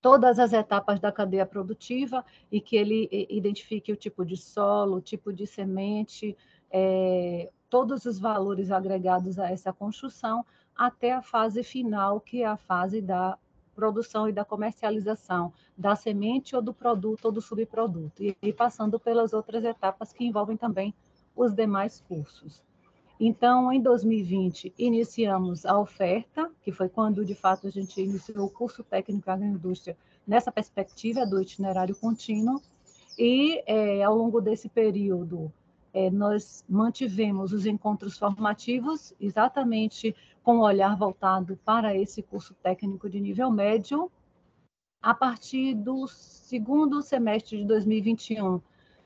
todas as etapas da cadeia produtiva e que ele identifique o tipo de solo, o tipo de semente, todos os valores agregados a essa construção, até a fase final, que é a fase da produção e da comercialização da semente ou do produto ou do subproduto, e passando pelas outras etapas que envolvem também os demais cursos. Então, em 2020, iniciamos a oferta, que foi quando, de fato, a gente iniciou o curso técnico em agroindústria nessa perspectiva do itinerário contínuo, e ao longo desse período, nós mantivemos os encontros formativos, exatamente com o olhar voltado para esse curso técnico de nível médio. A partir do segundo semestre de 2021,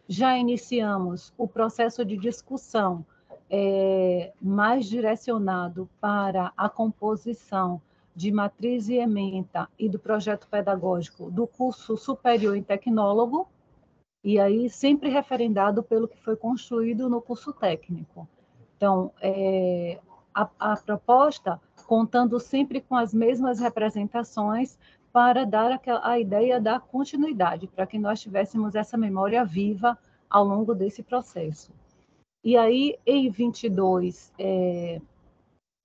já iniciamos o processo de discussão mais direcionado para a composição de matriz e ementa e do projeto pedagógico do curso superior em tecnólogo, e aí sempre referendado pelo que foi construído no curso técnico. Então, a proposta, contando sempre com as mesmas representações, para dar a ideia da continuidade, para que nós tivéssemos essa memória viva ao longo desse processo. E aí, em 22,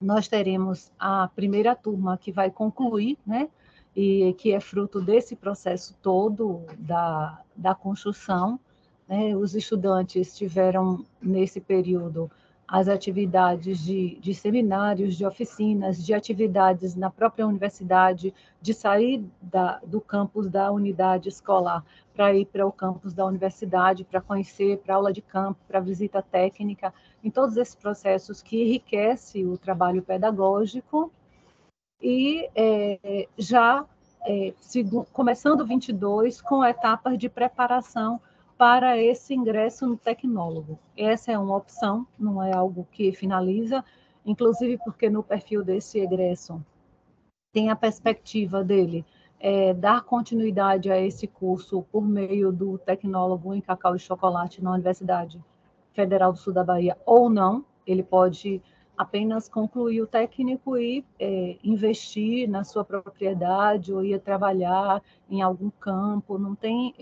nós teremos a primeira turma que vai concluir, né? E que é fruto desse processo todo da construção, né? Os estudantes tiveram, nesse período, as atividades de seminários, de oficinas, de atividades na própria universidade, de sair do campus da unidade escolar para ir para o campus da universidade, para conhecer, para aula de campo, para visita técnica, em todos esses processos que enriquecem o trabalho pedagógico. E começando 22, com etapas de preparação para esse ingresso no tecnólogo. Essa é uma opção, não é algo que finaliza, inclusive porque no perfil desse egresso tem a perspectiva dele dar continuidade a esse curso por meio do tecnólogo em cacau e chocolate na Universidade Federal do Sul da Bahia, ou não. Ele pode apenas concluir o técnico e investir na sua propriedade ou ir trabalhar em algum campo. Não tem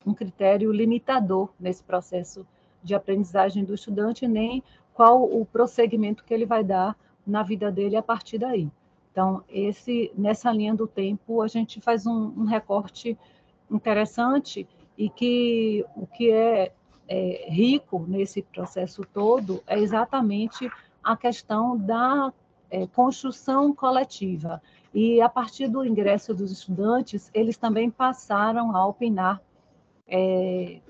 um critério limitador nesse processo de aprendizagem do estudante, nem qual o prosseguimento que ele vai dar na vida dele a partir daí. Então, nessa linha do tempo, a gente faz um recorte interessante, e que o que é rico nesse processo todo é exatamente a questão da construção coletiva. E, a partir do ingresso dos estudantes, eles também passaram a opinar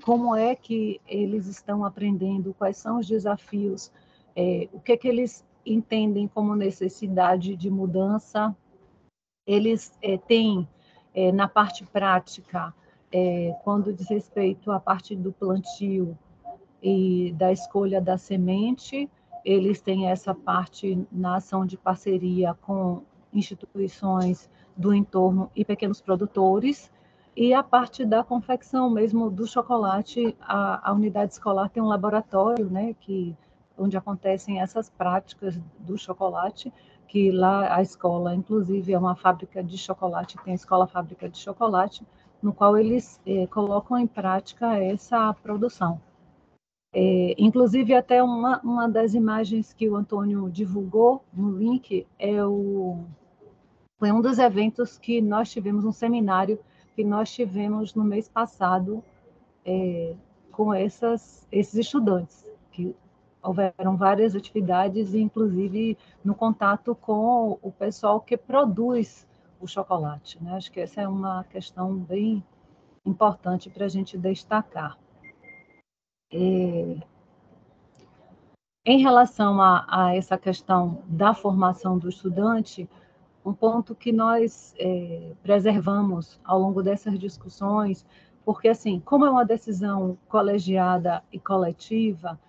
como é que eles estão aprendendo, quais são os desafios, o que eles entendem como necessidade de mudança. Eles têm, na parte prática, quando diz respeito à parte do plantio e da escolha da semente, eles têm essa parte na ação de parceria com instituições do entorno e pequenos produtores. E a parte da confecção mesmo do chocolate, a unidade escolar tem um laboratório, né, onde acontecem essas práticas do chocolate, que lá a escola, inclusive, é uma fábrica de chocolate, tem a escola fábrica de chocolate, no qual eles colocam em prática essa produção. Inclusive, até uma das imagens que o Antônio divulgou no link foi um dos eventos que nós tivemos, um seminário que nós tivemos no mês passado com esses estudantes, que houveram várias atividades, inclusive no contato com o pessoal que produz o chocolate, né? Acho que essa é uma questão bem importante para a gente destacar. Em relação a essa questão da formação do estudante, um ponto que nós preservamos ao longo dessas discussões, porque, assim, como é uma decisão colegiada e coletiva,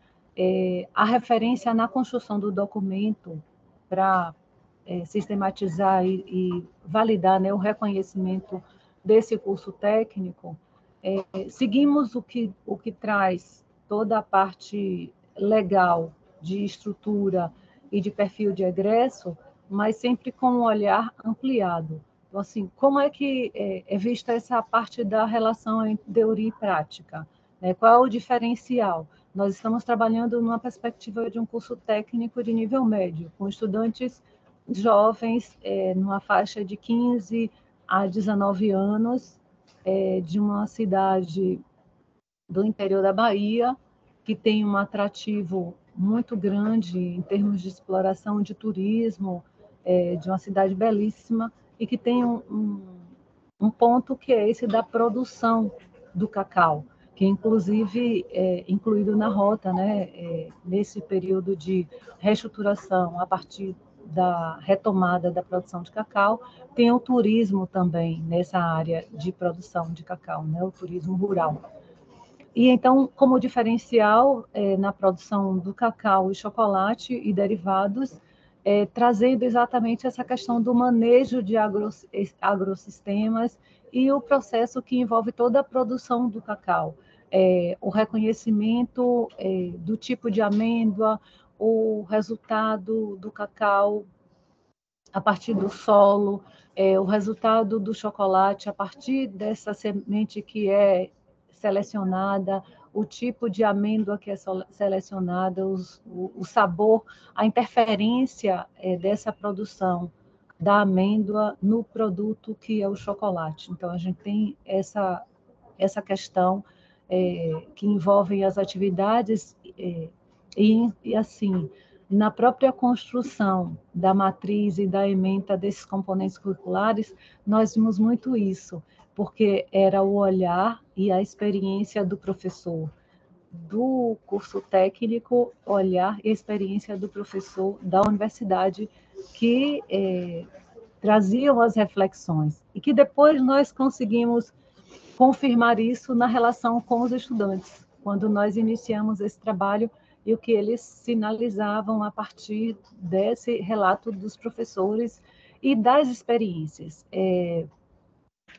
a referência na construção do documento para sistematizar e validar, né, o reconhecimento desse curso técnico, seguimos o que traz toda a parte legal de estrutura e de perfil de egresso, mas sempre com um olhar ampliado. Então, assim, como é que é vista essa parte da relação entre teoria e prática? Né? Qual é o diferencial? Nós estamos trabalhando numa perspectiva de um curso técnico de nível médio, com estudantes jovens, numa faixa de 15 a 19 anos, de uma cidade do interior da Bahia, que tem um atrativo muito grande em termos de exploração de turismo, de uma cidade belíssima, e que tem um ponto que é esse da produção do cacau, que inclusive é incluído na rota, né, nesse período de reestruturação a partir da retomada da produção de cacau, tem o turismo também nessa área de produção de cacau, né, o turismo rural. E então, como diferencial na produção do cacau e chocolate e derivados, trazendo exatamente essa questão do manejo de agrossistemas e o processo que envolve toda a produção do cacau, o reconhecimento do tipo de amêndoa, o resultado do cacau a partir do solo, o resultado do chocolate a partir dessa semente que é selecionada, o tipo de amêndoa que é selecionada, o sabor, a interferência dessa produção da amêndoa no produto que é o chocolate. Então, a gente tem essa questão que envolve as atividades e assim, na própria construção da matriz e da ementa desses componentes curriculares, nós vimos muito isso, porque era o olhar e a experiência do professor do curso técnico, olhar e experiência do professor da universidade que traziam as reflexões e que depois nós conseguimos confirmar isso na relação com os estudantes, quando nós iniciamos esse trabalho e o que eles sinalizavam a partir desse relato dos professores e das experiências.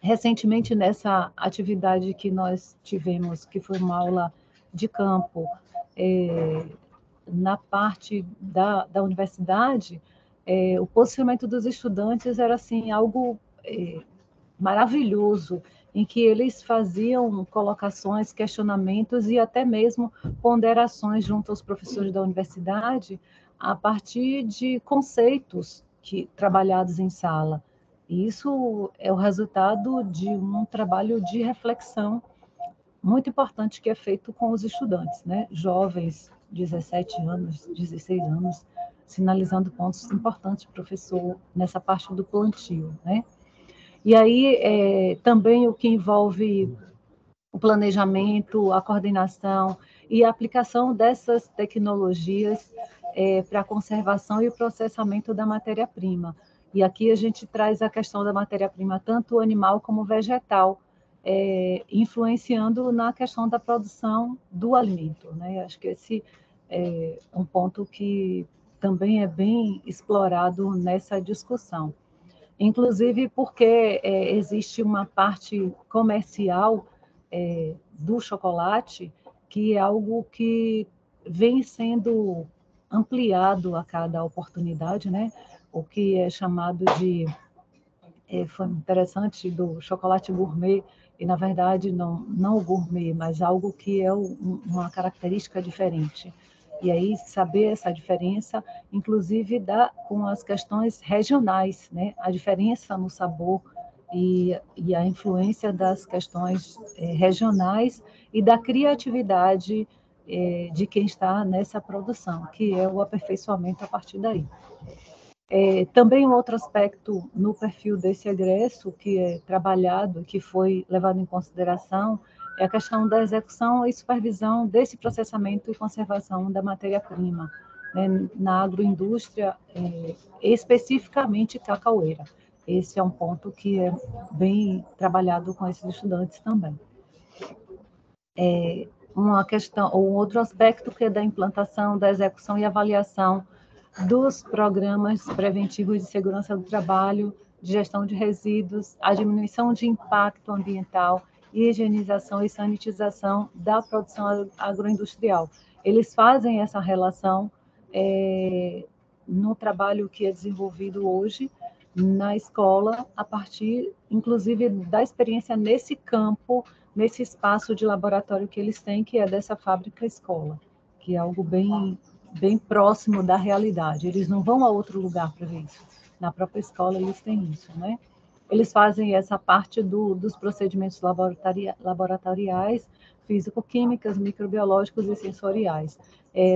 Recentemente, nessa atividade que nós tivemos, que foi uma aula de campo, na parte da universidade, o posicionamento dos estudantes era assim, algo maravilhoso, em que eles faziam colocações, questionamentos e até mesmo ponderações junto aos professores da universidade a partir de conceitos trabalhados em sala. E isso é o resultado de um trabalho de reflexão muito importante que é feito com os estudantes, né? Jovens, 17 anos, 16 anos, sinalizando pontos importantes, professor, nessa parte do plantio, né? E aí, também o que envolve o planejamento, a coordenação e a aplicação dessas tecnologias para a conservação e o processamento da matéria-prima. E aqui a gente traz a questão da matéria-prima, tanto animal como vegetal, influenciando na questão da produção do alimento, né? Acho que esse é um ponto que também é bem explorado nessa discussão. Inclusive porque existe uma parte comercial do chocolate que é algo que vem sendo ampliado a cada oportunidade, né? O que é chamado de, foi interessante, do chocolate gourmet, e na verdade não o gourmet, mas algo que é uma característica diferente. E aí, saber essa diferença, inclusive, dá com as questões regionais, né? A diferença no sabor e a influência das questões regionais e da criatividade de quem está nessa produção, que é o aperfeiçoamento a partir daí. Também um outro aspecto no perfil desse egresso que é trabalhado, que foi levado em consideração, é a questão da execução e supervisão desse processamento e conservação da matéria-prima, né, na agroindústria, especificamente cacaueira. Esse é um ponto que é bem trabalhado com esses estudantes também. Uma questão, ou outro aspecto que é da implantação, da execução e avaliação dos programas preventivos de segurança do trabalho, de gestão de resíduos, a diminuição de impacto ambiental, higienização e sanitização da produção agroindustrial. Eles fazem essa relação no trabalho que é desenvolvido hoje na escola, a partir, inclusive, da experiência nesse campo, nesse espaço de laboratório que eles têm, que é dessa fábrica-escola, que é algo bem próximo da realidade. Eles não vão a outro lugar para ver isso. Na própria escola eles têm isso, né? Eles fazem essa parte dos procedimentos laboratoriais, físico-químicas, microbiológicos e sensoriais.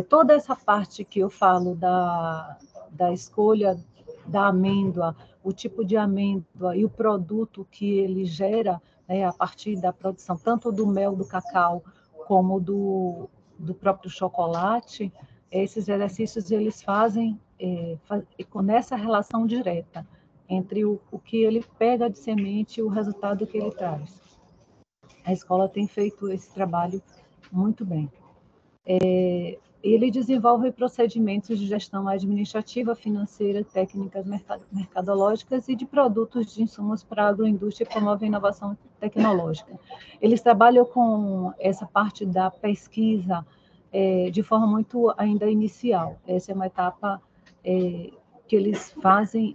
Toda essa parte que eu falo da escolha da amêndoa, o tipo de amêndoa e o produto que ele gera, né, a partir da produção, tanto do mel do cacau como do próprio chocolate, esses exercícios eles fazem nessa relação direta entre o que ele pega de semente e o resultado que ele traz. A escola tem feito esse trabalho muito bem. Ele desenvolve procedimentos de gestão administrativa, financeira, técnicas mercadológicas e de produtos de insumos para a agroindústria e promove a inovação tecnológica. Eles trabalham com essa parte da pesquisa de forma muito ainda inicial. Essa é uma etapa que eles fazem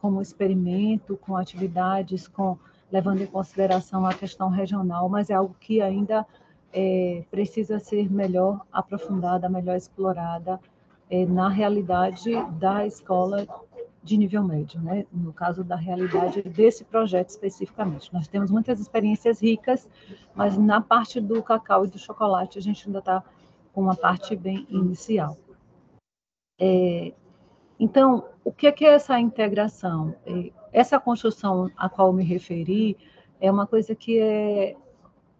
como experimento, com atividades, levando em consideração a questão regional, mas é algo que ainda precisa ser melhor aprofundada, melhor explorada na realidade da escola de nível médio, né? No caso da realidade desse projeto especificamente. Nós temos muitas experiências ricas, mas na parte do cacau e do chocolate a gente ainda está com uma parte bem inicial. Então, o que é essa integração? Essa construção a qual eu me referi é uma coisa que é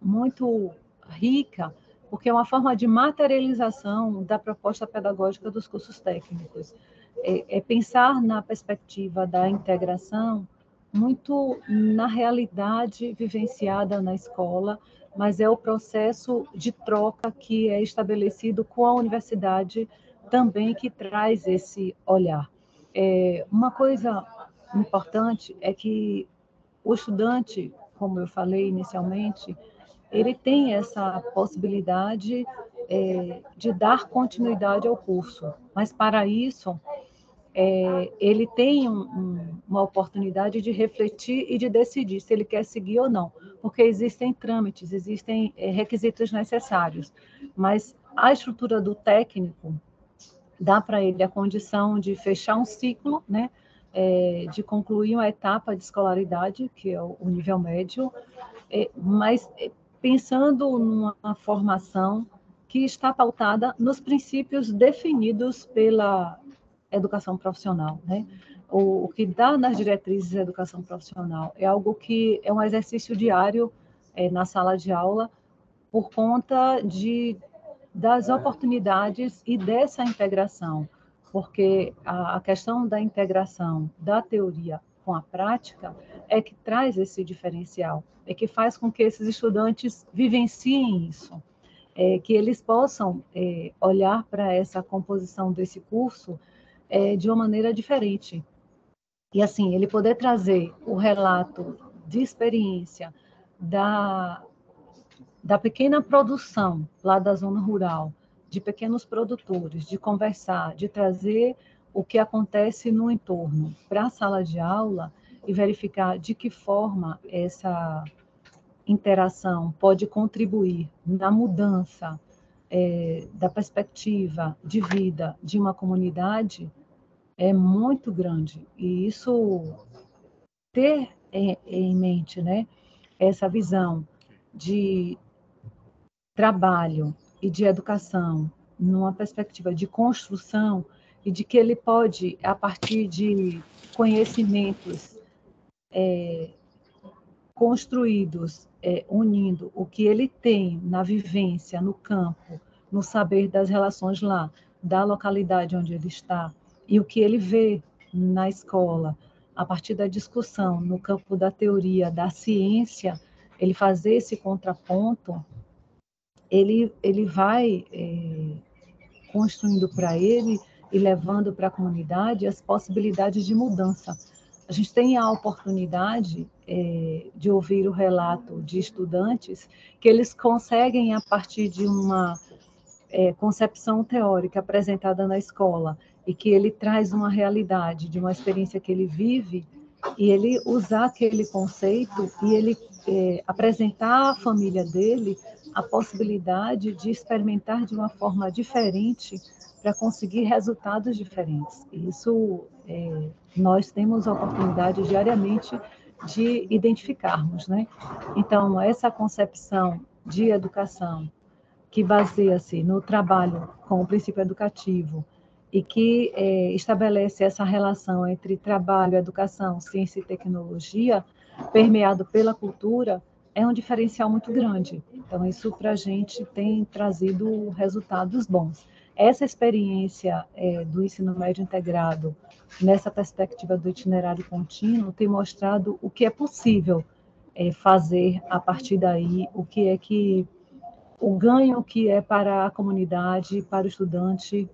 muito rica, porque é uma forma de materialização da proposta pedagógica dos cursos técnicos. Pensar na perspectiva da integração muito na realidade vivenciada na escola, mas é o processo de troca que é estabelecido com a universidade também que traz esse olhar. Uma coisa importante é que o estudante, como eu falei inicialmente, ele tem essa possibilidade de dar continuidade ao curso, mas para isso ele tem uma oportunidade de refletir e de decidir se ele quer seguir ou não, porque existem trâmites, existem requisitos necessários, mas a estrutura do técnico dá para ele a condição de fechar um ciclo, né, de concluir uma etapa de escolaridade, que é o nível médio, mas pensando numa formação que está pautada nos princípios definidos pela educação profissional, né? O que dá nas diretrizes da educação profissional é algo que é um exercício diário na sala de aula por conta das oportunidades e dessa integração, porque a questão da integração da teoria com a prática é que traz esse diferencial, é que faz com que esses estudantes vivenciem isso, que eles possam olhar para essa composição desse curso de uma maneira diferente. E assim, ele poder trazer o relato de experiência da pequena produção lá da zona rural, de pequenos produtores, de conversar, de trazer o que acontece no entorno para a sala de aula e verificar de que forma essa interação pode contribuir na mudança da perspectiva de vida de uma comunidade é muito grande. E isso, ter em mente, né, essa visão de trabalho e de educação numa perspectiva de construção e de que ele pode, a partir de conhecimentos construídos unindo o que ele tem na vivência, no campo, no saber das relações lá, da localidade onde ele está, e o que ele vê na escola, a partir da discussão, no campo da teoria, da ciência, ele fazer esse contraponto, ele vai construindo para ele e levando para a comunidade as possibilidades de mudança. A gente tem a oportunidade de ouvir o relato de estudantes que eles conseguem, a partir de uma concepção teórica apresentada na escola, e que ele traz uma realidade de uma experiência que ele vive, e ele usar aquele conceito e ele apresentar à família dele a possibilidade de experimentar de uma forma diferente para conseguir resultados diferentes. Isso nós temos a oportunidade diariamente de identificarmos, né? Então, essa concepção de educação que baseia-se no trabalho com o princípio educativo e que estabelece essa relação entre trabalho, educação, ciência e tecnologia, permeado pela cultura, é um diferencial muito grande. Então, isso para a gente tem trazido resultados bons. Essa experiência do ensino médio integrado, nessa perspectiva do itinerário contínuo, tem mostrado o que é possível fazer a partir daí, o ganho que é para a comunidade, para o estudante,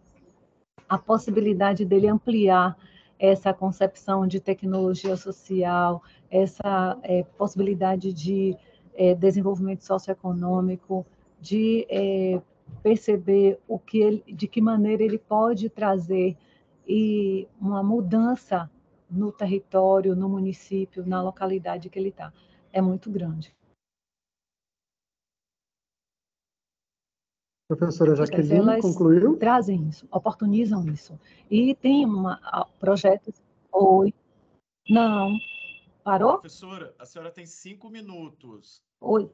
a possibilidade dele ampliar essa concepção de tecnologia social, essa possibilidade de desenvolvimento socioeconômico, de perceber de que maneira ele pode trazer uma mudança no território, no município, na localidade que ele está. É muito grande. Professora Jaqueline, elas concluiu? trazem isso, oportunizam isso. E tem projetos... Oi. Não. Parou? Professora, a senhora tem 5 minutos. Oi.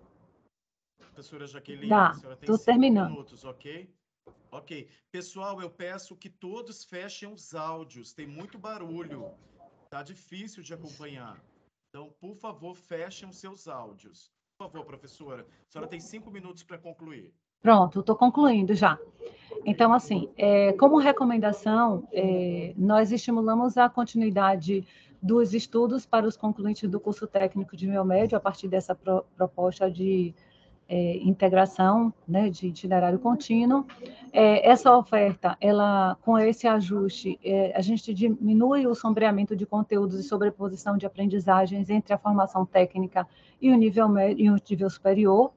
Professora Jaqueline, Dá, a senhora tem estou 5 terminando. minutos, ok? Ok. Pessoal, eu peço que todos fechem os áudios. Tem muito barulho. Tá difícil de acompanhar. Então, por favor, fechem os seus áudios. Por favor, professora. A senhora tem 5 minutos para concluir. Pronto, estou concluindo já. Então, assim, como recomendação, nós estimulamos a continuidade dos estudos para os concluintes do curso técnico de nível médio, a partir dessa proposta de integração, né, de itinerário contínuo. Essa oferta, com esse ajuste, a gente diminui o sombreamento de conteúdos e sobreposição de aprendizagens entre a formação técnica e o nível médio e o nível superior,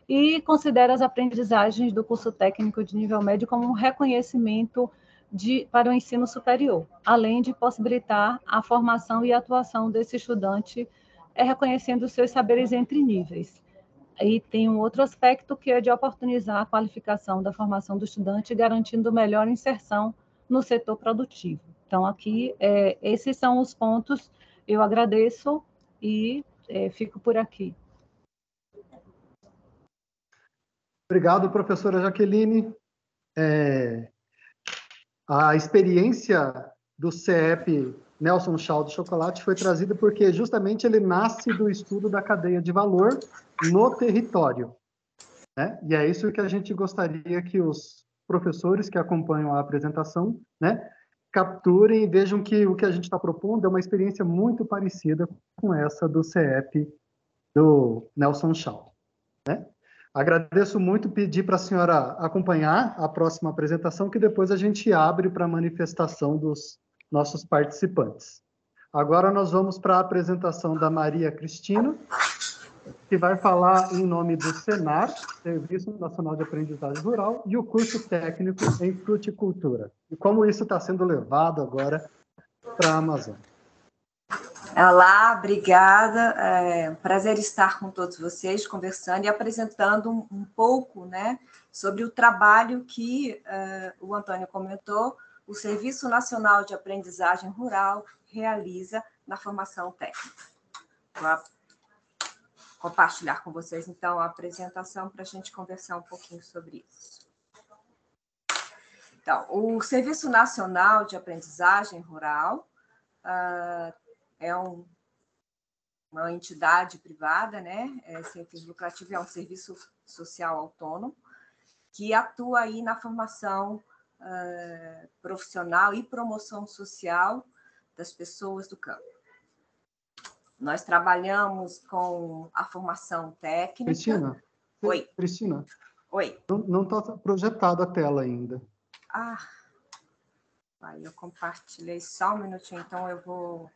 e considera as aprendizagens do curso técnico de nível médio como um reconhecimento para o ensino superior, além de possibilitar a formação e a atuação desse estudante, reconhecendo os seus saberes entre níveis. E tem um outro aspecto, que é de oportunizar a qualificação da formação do estudante, garantindo melhor inserção no setor produtivo. Então, aqui, esses são os pontos. Eu agradeço e fico por aqui. Obrigado, professora Jaqueline. A experiência do CEP Nelson Chao do Chocolate foi trazida porque justamente ele nasce do estudo da cadeia de valor no território, né? E é isso que a gente gostaria que os professores que acompanham a apresentação, né, capturem e vejam que o que a gente está propondo é uma experiência muito parecida com essa do CEP do Nelson Chao, né? Agradeço muito, pedir para a senhora acompanhar a próxima apresentação, que depois a gente abre para a manifestação dos nossos participantes. Agora nós vamos para a apresentação da Maria Cristina, que vai falar em nome do SENAR, Serviço Nacional de Aprendizagem Rural, e o curso técnico em fruticultura. E como isso está sendo levado agora para a Amazônia. Olá, obrigada. É um prazer estar com todos vocês, conversando e apresentando um pouco, né, sobre o trabalho que o Antônio comentou, o Serviço Nacional de Aprendizagem Rural realiza na formação técnica. Vou compartilhar com vocês, então, a apresentação para a gente conversar um pouquinho sobre isso. Então, o Serviço Nacional de Aprendizagem Rural é uma entidade privada, né, sem fins lucrativos, é um serviço social autônomo, que atua aí na formação profissional e promoção social das pessoas do campo. Nós trabalhamos com a formação técnica. Cristina? Oi. Cristina? Oi. Não está projetada a tela ainda. Eu compartilhei só um minutinho, então eu vou...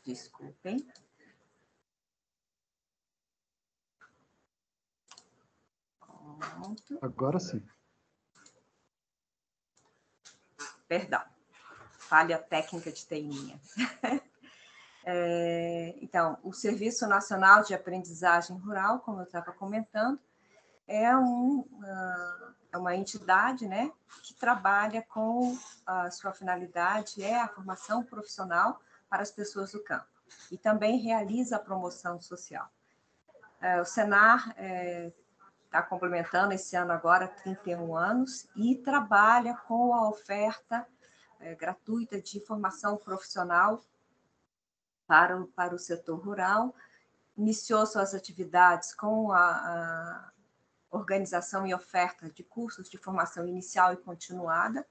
Desculpem. Pronto. Agora sim. Perdão. Falha técnica de TI minha. Então, o Serviço Nacional de Aprendizagem Rural, como eu estava comentando, é uma entidade, né, que trabalha com a sua finalidade, a formação profissional para as pessoas do campo, e também realiza a promoção social. O Senar está complementando esse ano agora 31 anos e trabalha com a oferta gratuita de formação profissional para o setor rural. Iniciou suas atividades com a organização e oferta de cursos de formação inicial e continuada,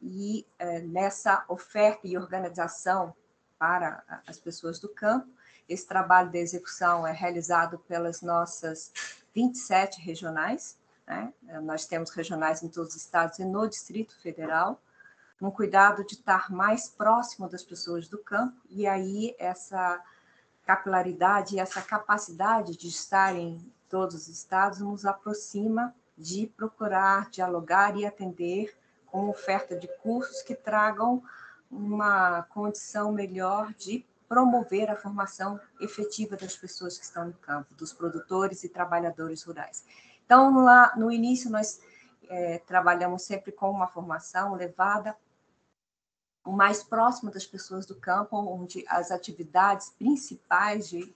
e nessa oferta e organização para as pessoas do campo, esse trabalho de execução é realizado pelas nossas 27 regionais, né? Nós temos regionais em todos os estados e no Distrito Federal, um cuidado de estar mais próximo das pessoas do campo, e aí essa capilaridade e essa capacidade de estar em todos os estados nos aproxima de procurar dialogar e atender com oferta de cursos que tragam uma condição melhor de promover a formação efetiva das pessoas que estão no campo, dos produtores e trabalhadores rurais. Então, lá no início, nós trabalhamos sempre com uma formação levada o mais próximo das pessoas do campo, onde as atividades principais de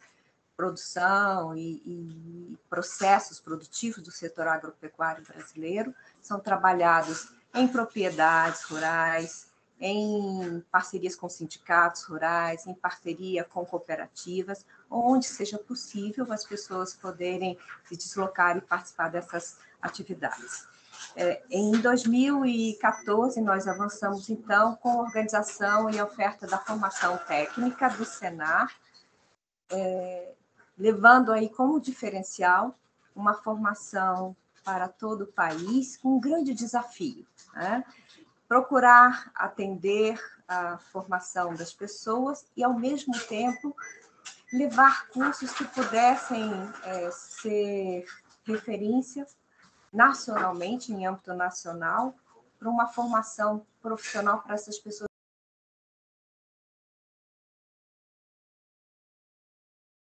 produção e processos produtivos do setor agropecuário brasileiro são trabalhados em propriedades rurais, em parcerias com sindicatos rurais, em parceria com cooperativas, onde seja possível as pessoas poderem se deslocar e participar dessas atividades. Em 2014, nós avançamos, então, com a organização e a oferta da formação técnica do Senar, levando aí como diferencial uma formação para todo o país, com um grande desafio, né? Procurar atender a formação das pessoas e, ao mesmo tempo, levar cursos que pudessem ser referência nacionalmente, em âmbito nacional, para uma formação profissional para essas pessoas.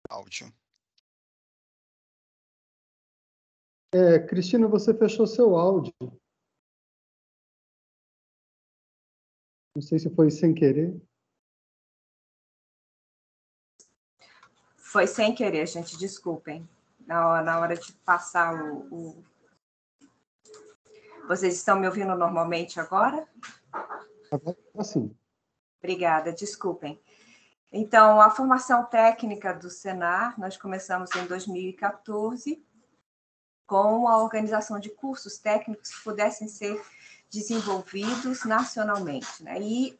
Áudio. Cristina, você fechou seu áudio. Não sei se foi sem querer. Foi sem querer, gente, desculpem. Na hora de passar Vocês estão me ouvindo normalmente agora? Agora sim. Obrigada, desculpem. Então, a formação técnica do Senar, nós começamos em 2014, com a organização de cursos técnicos que pudessem ser desenvolvidos nacionalmente, né? E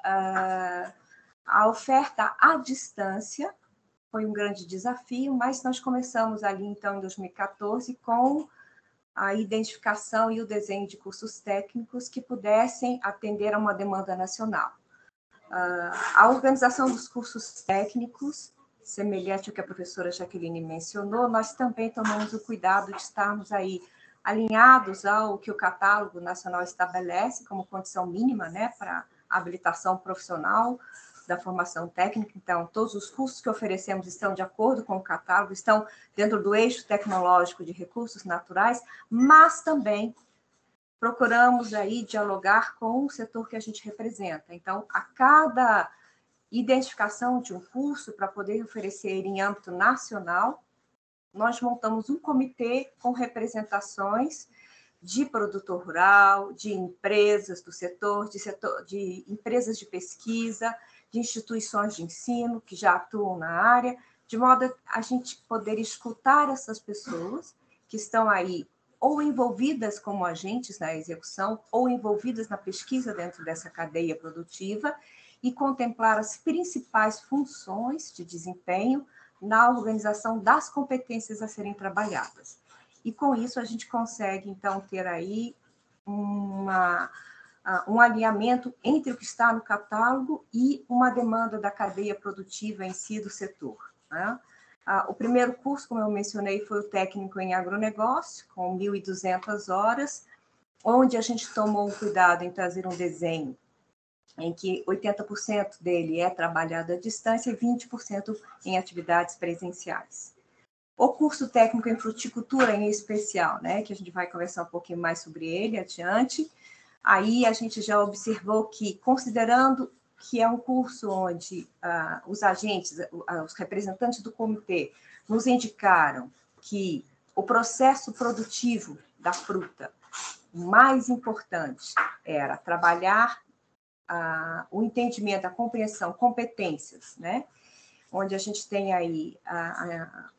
a oferta à distância foi um grande desafio, mas nós começamos ali, então, em 2014, com a identificação e o desenho de cursos técnicos que pudessem atender a uma demanda nacional. A organização dos cursos técnicos, semelhante ao que a professora Jaqueline mencionou, nós também tomamos o cuidado de estarmos aí alinhados ao que o catálogo nacional estabelece como condição mínima, né, para a habilitação profissional da formação técnica. Então, todos os cursos que oferecemos estão de acordo com o catálogo, estão dentro do eixo tecnológico de recursos naturais, mas também procuramos aí dialogar com o setor que a gente representa. Então, a cada identificação de um curso para poder oferecer em âmbito nacional, nós montamos um comitê com representações de produtor rural, de empresas do setor, de empresas de pesquisa, de instituições de ensino que já atuam na área, de modo a gente poder escutar essas pessoas que estão aí ou envolvidas como agentes na execução, ou envolvidas na pesquisa dentro dessa cadeia produtiva, e contemplar as principais funções de desempenho na organização das competências a serem trabalhadas. E com isso a gente consegue, então, ter aí um alinhamento entre o que está no catálogo e uma demanda da cadeia produtiva em si do setor, né? O primeiro curso, como eu mencionei, foi o técnico em agronegócio, com 1.200 horas, onde a gente tomou o cuidado em trazer um desenho em que 80% dele é trabalhado à distância e 20% em atividades presenciais. O curso técnico em fruticultura, em especial, né, que a gente vai conversar um pouquinho mais sobre ele adiante, aí a gente já observou que, considerando que é um curso onde os agentes, os representantes do comitê, nos indicaram que o processo produtivo da fruta, o mais importante era trabalhar o entendimento, a compreensão, competências, né? Onde a gente tem aí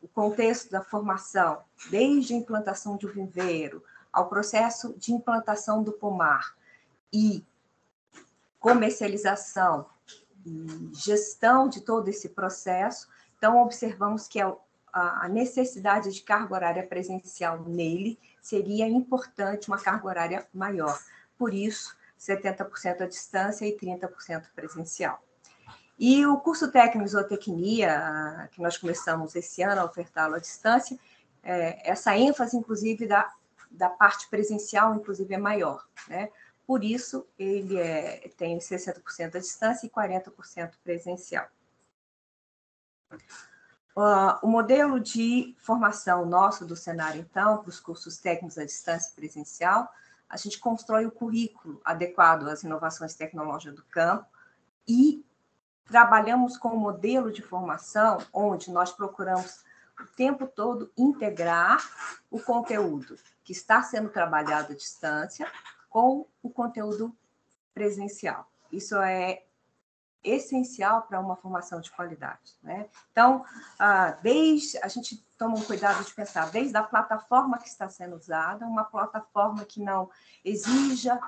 o contexto da formação, desde a implantação de um viveiro, ao processo de implantação do pomar e comercialização e gestão de todo esse processo. Então, observamos que a necessidade de carga horária presencial nele seria importante, uma carga horária maior. Por isso, 70% à distância e 30% presencial. E o curso técnico em zootecnia, que nós começamos esse ano a ofertá-lo à distância, essa ênfase, inclusive, da parte presencial, inclusive, é maior, né? Por isso, ele tem 60% à distância e 40% presencial. O modelo de formação nosso do Senar, então, para os cursos técnicos à distância e presencial, a gente constrói o currículo adequado às inovações tecnológicas do campo e trabalhamos com um modelo de formação onde nós procuramos o tempo todo integrar o conteúdo que está sendo trabalhado à distância com o conteúdo presencial. Isso é essencial para uma formação de qualidade, né? Então, a gente toma um cuidado de pensar desde a plataforma que está sendo usada, uma plataforma que não exija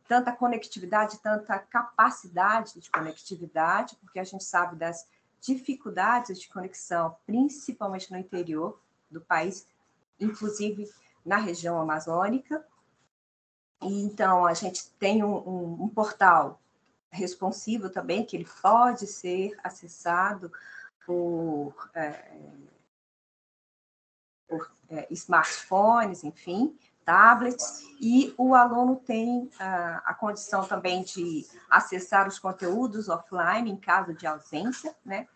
tanta conectividade, tanta capacidade de conectividade, porque a gente sabe das dificuldades de conexão, principalmente no interior do país, inclusive na região amazônica. E, então, a gente tem um portal responsivo também, que ele pode ser acessado por smartphones, enfim, tablets, e o aluno tem a condição também de acessar os conteúdos offline em caso de ausência, né?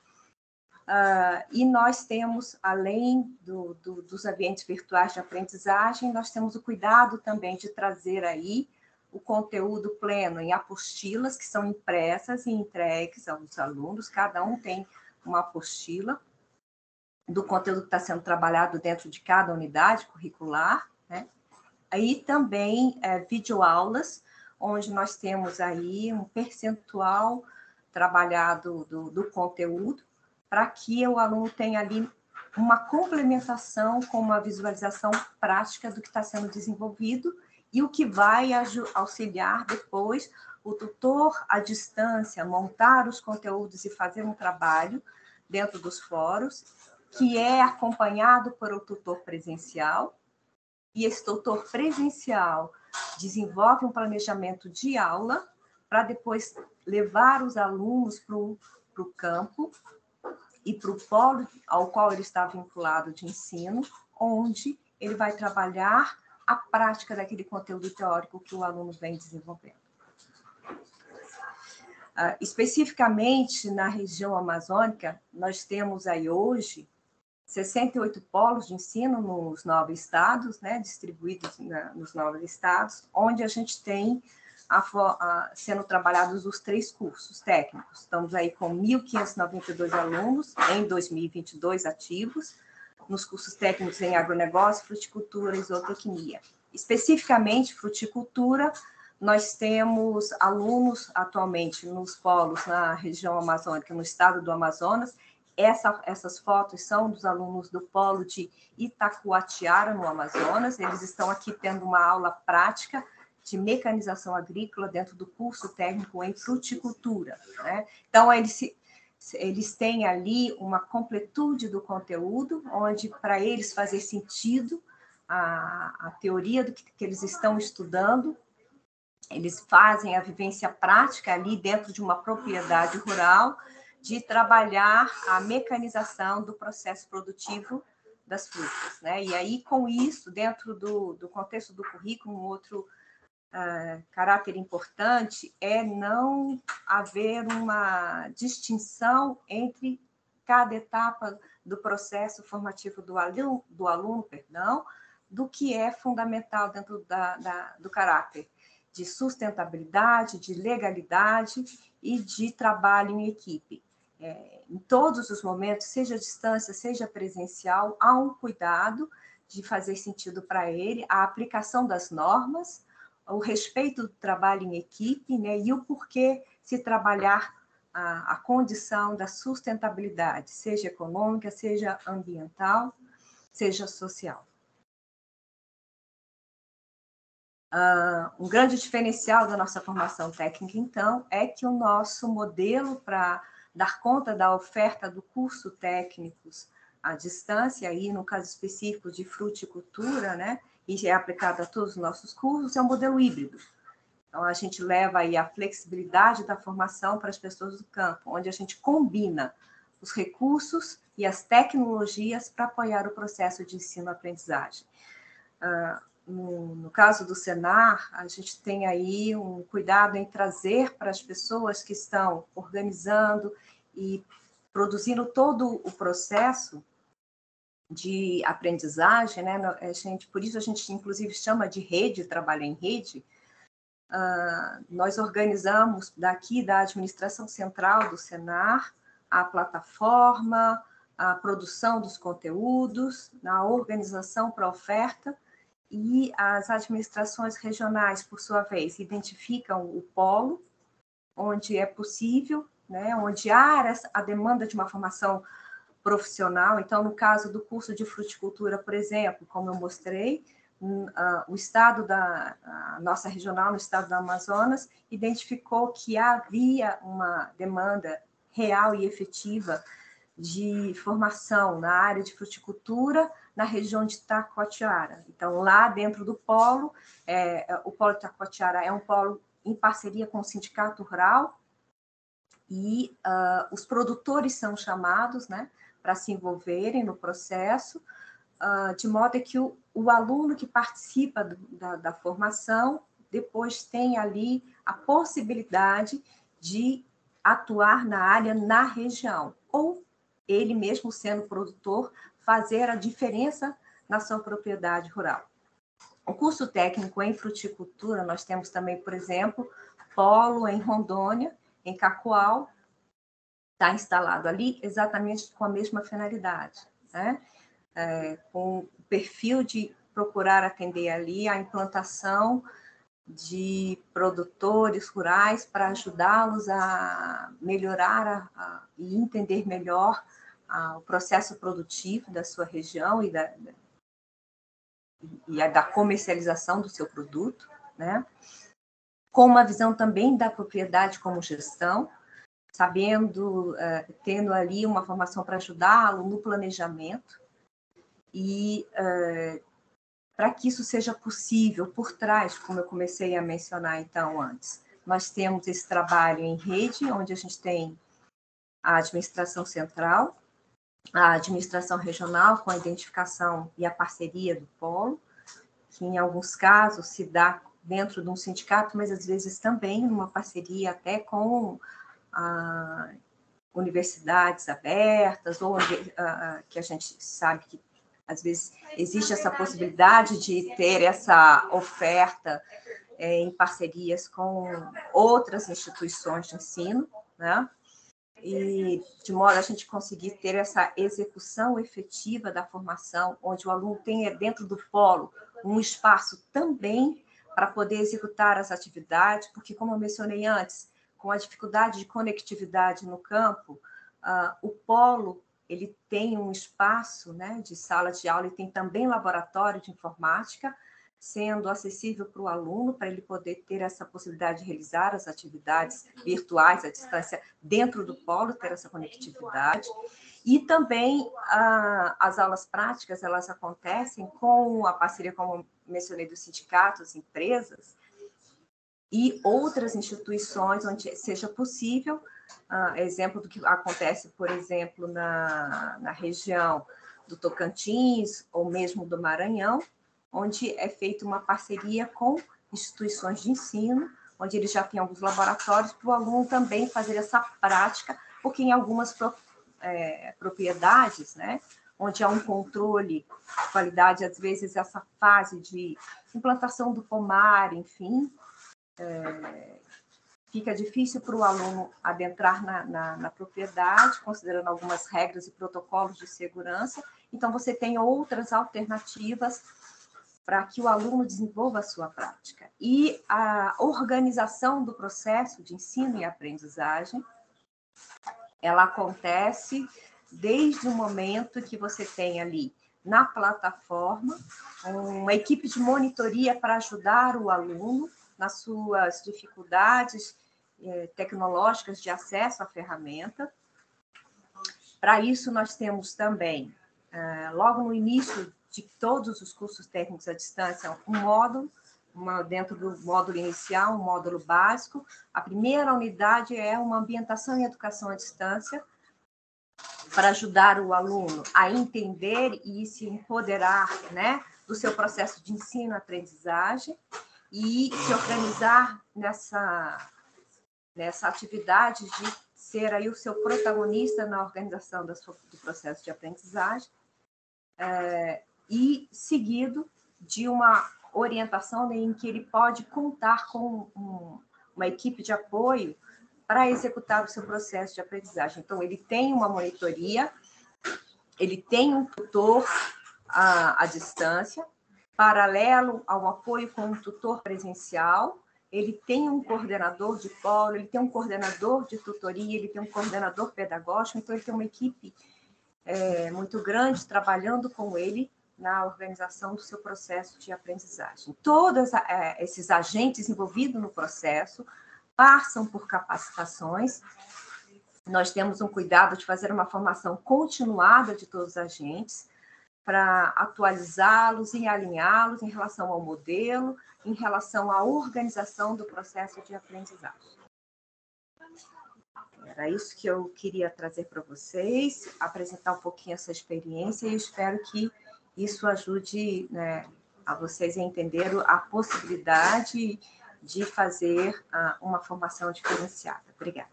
E nós temos, além dos ambientes virtuais de aprendizagem, nós temos o cuidado também de trazer aí o conteúdo pleno em apostilas que são impressas e entregues aos alunos. Cada um tem uma apostila do conteúdo que está sendo trabalhado dentro de cada unidade curricular, né? Aí também videoaulas, onde nós temos aí um percentual trabalhado do conteúdo, para que o aluno tenha ali uma complementação com uma visualização prática do que está sendo desenvolvido e o que vai auxiliar depois o tutor à distância, montar os conteúdos e fazer um trabalho dentro dos fóruns, que é acompanhado por o tutor presencial, e esse tutor presencial desenvolve um planejamento de aula para depois levar os alunos para o campo e para o polo ao qual ele está vinculado de ensino, onde ele vai trabalhar a prática daquele conteúdo teórico que o aluno vem desenvolvendo. Especificamente na região amazônica, nós temos aí hoje 68 polos de ensino nos 9 estados, né, distribuídos nos 9 estados, onde a gente tem sendo trabalhados os 3 cursos técnicos. Estamos aí com 1.592 alunos em 2022 ativos, nos cursos técnicos em agronegócio, fruticultura e zootecnia. especificamente fruticultura, nós temos alunos atualmente nos polos na região amazônica, no estado do Amazonas. Essas fotos são dos alunos do polo de Itacoatiara, no Amazonas. Eles estão aqui tendo uma aula prática de mecanização agrícola dentro do curso técnico em fruticultura, né? Então, eles têm ali uma completude do conteúdo, onde, para eles fazer sentido a teoria do que eles estão estudando, eles fazem a vivência prática ali dentro de uma propriedade rural, de trabalhar a mecanização do processo produtivo das frutas, né? E aí, com isso, dentro do contexto do currículo, um outro caráter importante é não haver uma distinção entre cada etapa do processo formativo do aluno, do que é fundamental dentro do caráter de sustentabilidade, de legalidade e de trabalho em equipe. Em todos os momentos, seja à distância, seja presencial, há um cuidado de fazer sentido para ele, a aplicação das normas, o respeito do trabalho em equipe, né, e o porquê se trabalhar a condição da sustentabilidade, seja econômica, seja ambiental, seja social. Um grande diferencial da nossa formação técnica, então, é que o nosso modelo para dar conta da oferta do curso técnicos à distância, aí no caso específico de fruticultura, né, e é aplicado a todos os nossos cursos, é um modelo híbrido. Então, a gente leva aí a flexibilidade da formação para as pessoas do campo, onde a gente combina os recursos e as tecnologias para apoiar o processo de ensino-aprendizagem. No caso do Senar, a gente tem aí um cuidado em trazer para as pessoas que estão organizando e produzindo todo o processo de aprendizagem, né? Por isso a gente, inclusive, chama de rede, trabalho em rede. Nós organizamos daqui da administração central do Senar a plataforma, a produção dos conteúdos, a organização para a oferta, e as administrações regionais, por sua vez, identificam o polo, onde é possível, né, onde há a demanda de uma formação profissional. Então, no caso do curso de fruticultura, por exemplo, como eu mostrei, o estado a nossa regional, no estado do Amazonas, identificou que havia uma demanda real e efetiva de formação na área de fruticultura na região de Itacoatiara. Então, lá dentro do polo, o polo de Itacoatiara é um polo em parceria com o Sindicato Rural, e os produtores são chamados, né, para se envolverem no processo, de modo que o aluno que participa da formação depois tem ali a possibilidade de atuar na área, na região, ou ele mesmo sendo produtor, fazer a diferença na sua propriedade rural. O curso técnico em fruticultura, nós temos também, por exemplo, polo em Rondônia, em Cacoal, está instalado ali exatamente com a mesma finalidade, né? Com o perfil de procurar atender ali a implantação de produtores rurais para ajudá-los a melhorar e entender melhor o processo produtivo da sua região e da comercialização do seu produto, né? Com uma visão também da propriedade como gestão, tendo ali uma formação para ajudá-lo no planejamento, e para que isso seja possível, por trás, como eu comecei a mencionar então antes, nós temos esse trabalho em rede, onde a gente tem a administração central, a administração regional, com a identificação e a parceria do polo, que em alguns casos se dá dentro de um sindicato, mas às vezes também numa parceria até com universidades abertas, ou que a gente sabe que às vezes existe essa possibilidade de ter essa oferta em parcerias com outras instituições de ensino, né? E de modo a gente conseguir ter essa execução efetiva da formação, onde o aluno tenha dentro do polo um espaço também para poder executar as atividades, porque, como eu mencionei antes, com a dificuldade de conectividade no campo, o polo ele tem um espaço, né, de sala de aula e tem também laboratório de informática, sendo acessível para o aluno, para ele poder ter essa possibilidade de realizar as atividades virtuais à distância dentro do polo, ter essa conectividade. E também as aulas práticas, elas acontecem com a parceria, como mencionei, dos sindicatos, empresas e outras instituições onde seja possível. Exemplo do que acontece, por exemplo, na região do Tocantins ou mesmo do Maranhão, onde é feita uma parceria com instituições de ensino, onde eles já têm alguns laboratórios para o aluno também fazer essa prática, porque em algumas propriedades, né, onde há um controle de qualidade, às vezes essa fase de implantação do pomar, enfim, fica difícil para o aluno adentrar na propriedade, considerando algumas regras e protocolos de segurança. Então, você tem outras alternativas para que o aluno desenvolva a sua prática. E a organização do processo de ensino e aprendizagem, ela acontece desde o momento que você tem ali na plataforma uma equipe de monitoria para ajudar o aluno nas suas dificuldades tecnológicas de acesso à ferramenta. Para isso, nós temos também, logo no início de todos os cursos técnicos à distância, um módulo, dentro do módulo inicial, um módulo básico. A primeira unidade é uma ambientação e educação à distância, para ajudar o aluno a entender e se empoderar, né, do seu processo de ensino-aprendizagem e se organizar nessa atividade de ser aí o seu protagonista na organização do processo de aprendizagem, e seguido de uma orientação em que ele pode contar com uma equipe de apoio para executar o seu processo de aprendizagem. Então, ele tem uma monitoria, ele tem um tutor à distância, paralelo ao apoio com um tutor presencial, ele tem um coordenador de polo, ele tem um coordenador de tutoria, ele tem um coordenador pedagógico, então ele tem uma equipe muito grande trabalhando com ele na organização do seu processo de aprendizagem. Todos esses agentes envolvidos no processo passam por capacitações. Nós temos um cuidado de fazer uma formação continuada de todos os agentes para atualizá-los e alinhá-los em relação ao modelo, em relação à organização do processo de aprendizagem. Era isso que eu queria trazer para vocês, apresentar um pouquinho essa experiência e espero que isso ajude, né, a vocês a entender a possibilidade de fazer uma formação diferenciada. Obrigada.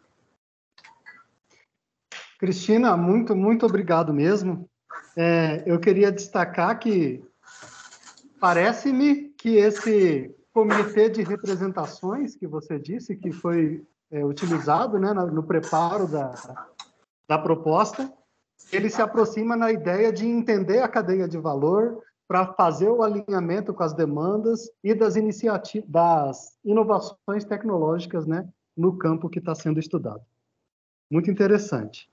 Cristina, muito, muito obrigado mesmo. Eu queria destacar que parece-me que esse comitê de representações que você disse, que foi utilizado, né, no preparo da proposta, ele se aproxima na ideia de entender a cadeia de valor para fazer o alinhamento com as demandas e das inovações tecnológicas, né, no campo que está sendo estudado. Muito interessante.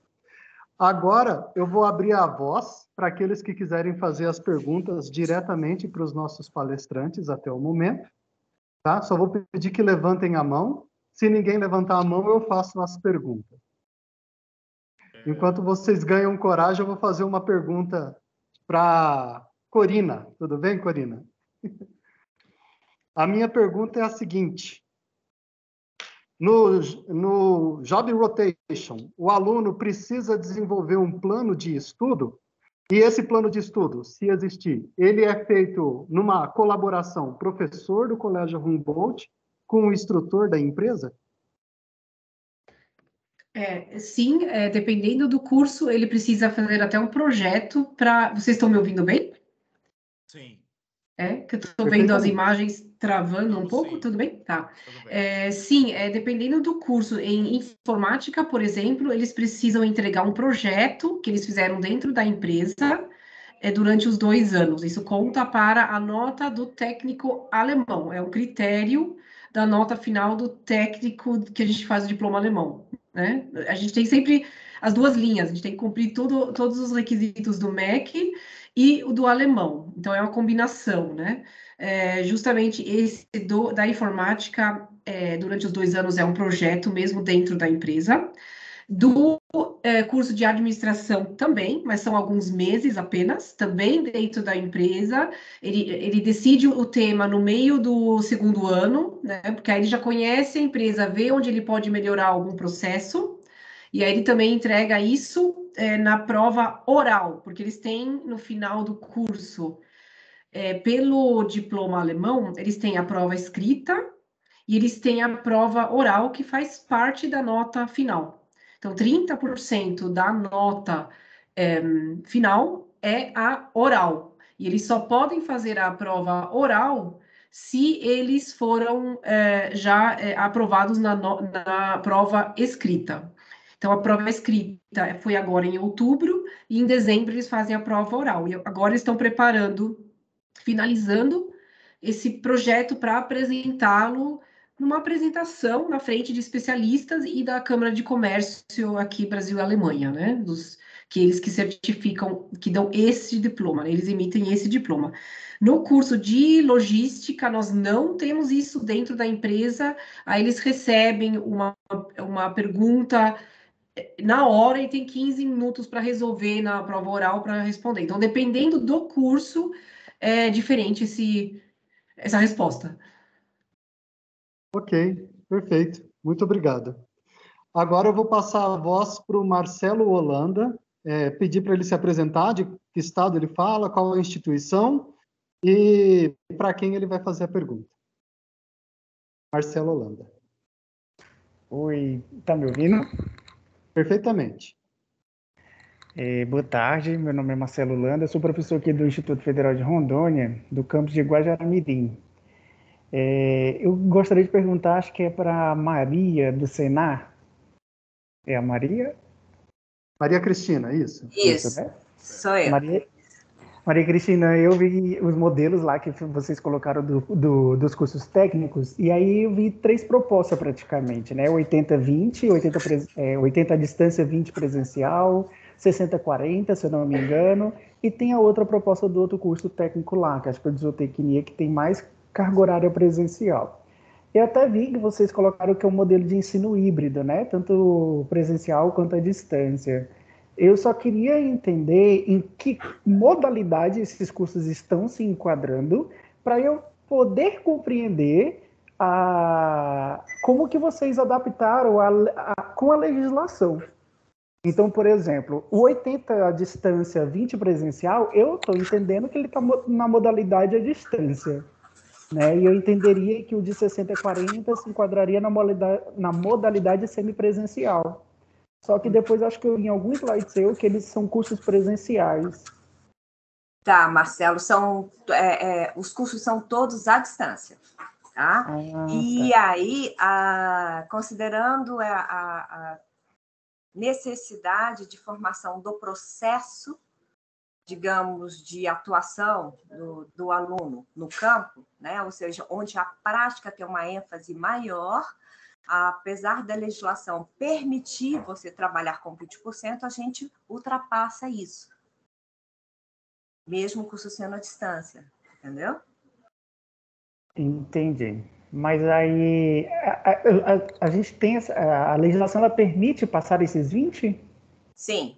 Agora, eu vou abrir a voz para aqueles que quiserem fazer as perguntas diretamente para os nossos palestrantes até o momento. Tá? Só vou pedir que levantem a mão. Se ninguém levantar a mão, eu faço as perguntas. Enquanto vocês ganham coragem, eu vou fazer uma pergunta para Corina. Tudo bem, Corina? A minha pergunta é a seguinte. No Job Rotation, o aluno precisa desenvolver um plano de estudo, e esse plano de estudo, se existir, ele é feito numa colaboração professor do Colégio Humboldt com o instrutor da empresa? Sim, dependendo do curso, ele precisa fazer até um projeto para... Vocês estão me ouvindo bem? Sim. Que eu estou vendo as imagens travando um pouco, sim. Tudo bem? Tá. Tudo bem. Sim, dependendo do curso, em informática, por exemplo, eles precisam entregar um projeto que eles fizeram dentro da empresa, durante os 2 anos. Isso conta para a nota do técnico alemão, é um critério da nota final do técnico que a gente faz o diploma alemão, né? A gente tem sempre as duas linhas, a gente tem que cumprir todos os requisitos do MEC e o do alemão, então é uma combinação, né? Justamente esse da informática, durante os 2 anos, é um projeto mesmo dentro da empresa. Do curso de administração também, mas são alguns meses apenas, também dentro da empresa. Ele decide o tema no meio do 2º ano, né? Porque aí ele já conhece a empresa, vê onde ele pode melhorar algum processo, e aí ele também entrega isso na prova oral, porque eles têm no final do curso, pelo diploma alemão, eles têm a prova escrita e eles têm a prova oral, que faz parte da nota final. Então, 30% da nota final é a oral. E eles só podem fazer a prova oral se eles foram já aprovados na prova escrita. Então, a prova escrita foi agora em outubro, e em dezembro eles fazem a prova oral. E agora eles estão finalizando esse projeto para apresentá-lo numa apresentação na frente de especialistas e da Câmara de Comércio aqui, Brasil e Alemanha, né? Que eles que certificam, que dão esse diploma, né? Eles emitem esse diploma. No curso de logística, nós não temos isso dentro da empresa, aí eles recebem uma pergunta na hora e tem 15 minutos para resolver na prova oral para responder. Então, dependendo do curso, é diferente essa resposta. Ok, perfeito. Muito obrigado. Agora eu vou passar a voz para o Marcelo Holanda, pedir para ele se apresentar, de que estado ele fala, qual a instituição e para quem ele vai fazer a pergunta. Marcelo Holanda. Oi, tá me ouvindo? Perfeitamente. Boa tarde, meu nome é Marcelo Holanda, eu sou professor aqui do Instituto Federal de Rondônia, do campus de Guajará-Mirim. Eu gostaria de perguntar, acho que é para a Maria, do Senar. É a Maria? Maria Cristina, isso? Isso, né? sou eu. Maria Cristina, eu vi os modelos lá que vocês colocaram dos cursos técnicos, e aí eu vi 3 propostas praticamente, né? 80-20, 80 à distância, 20 presencial, 60-40, se eu não me engano, e tem a outra proposta do outro curso técnico lá, que acho que é de zootecnia, que tem mais carga horária presencial. Eu até vi que vocês colocaram que é um modelo de ensino híbrido, né? Tanto presencial quanto à distância. Eu só queria entender em que modalidade esses cursos estão se enquadrando para eu poder compreender como que vocês adaptaram com a legislação. Então, por exemplo, o 80 à distância, 20 presencial, eu estou entendendo que ele está na modalidade à distância. Né? E eu entenderia que o de 60-40 se enquadraria na modalidade semipresencial. Só que depois acho que eu vi em algum slide seu que eles são cursos presenciais. Tá, Marcelo, os cursos são todos à distância, tá? E tá. aí, considerando a necessidade de formação do processo, digamos, de atuação do aluno no campo, né? Ou seja, onde a prática tem uma ênfase maior, apesar da legislação permitir você trabalhar com 20%, a gente ultrapassa isso, mesmo o curso sendo à distância, entendeu? Entendi. Mas aí a gente tem a legislação, ela permite passar esses 20? Sim,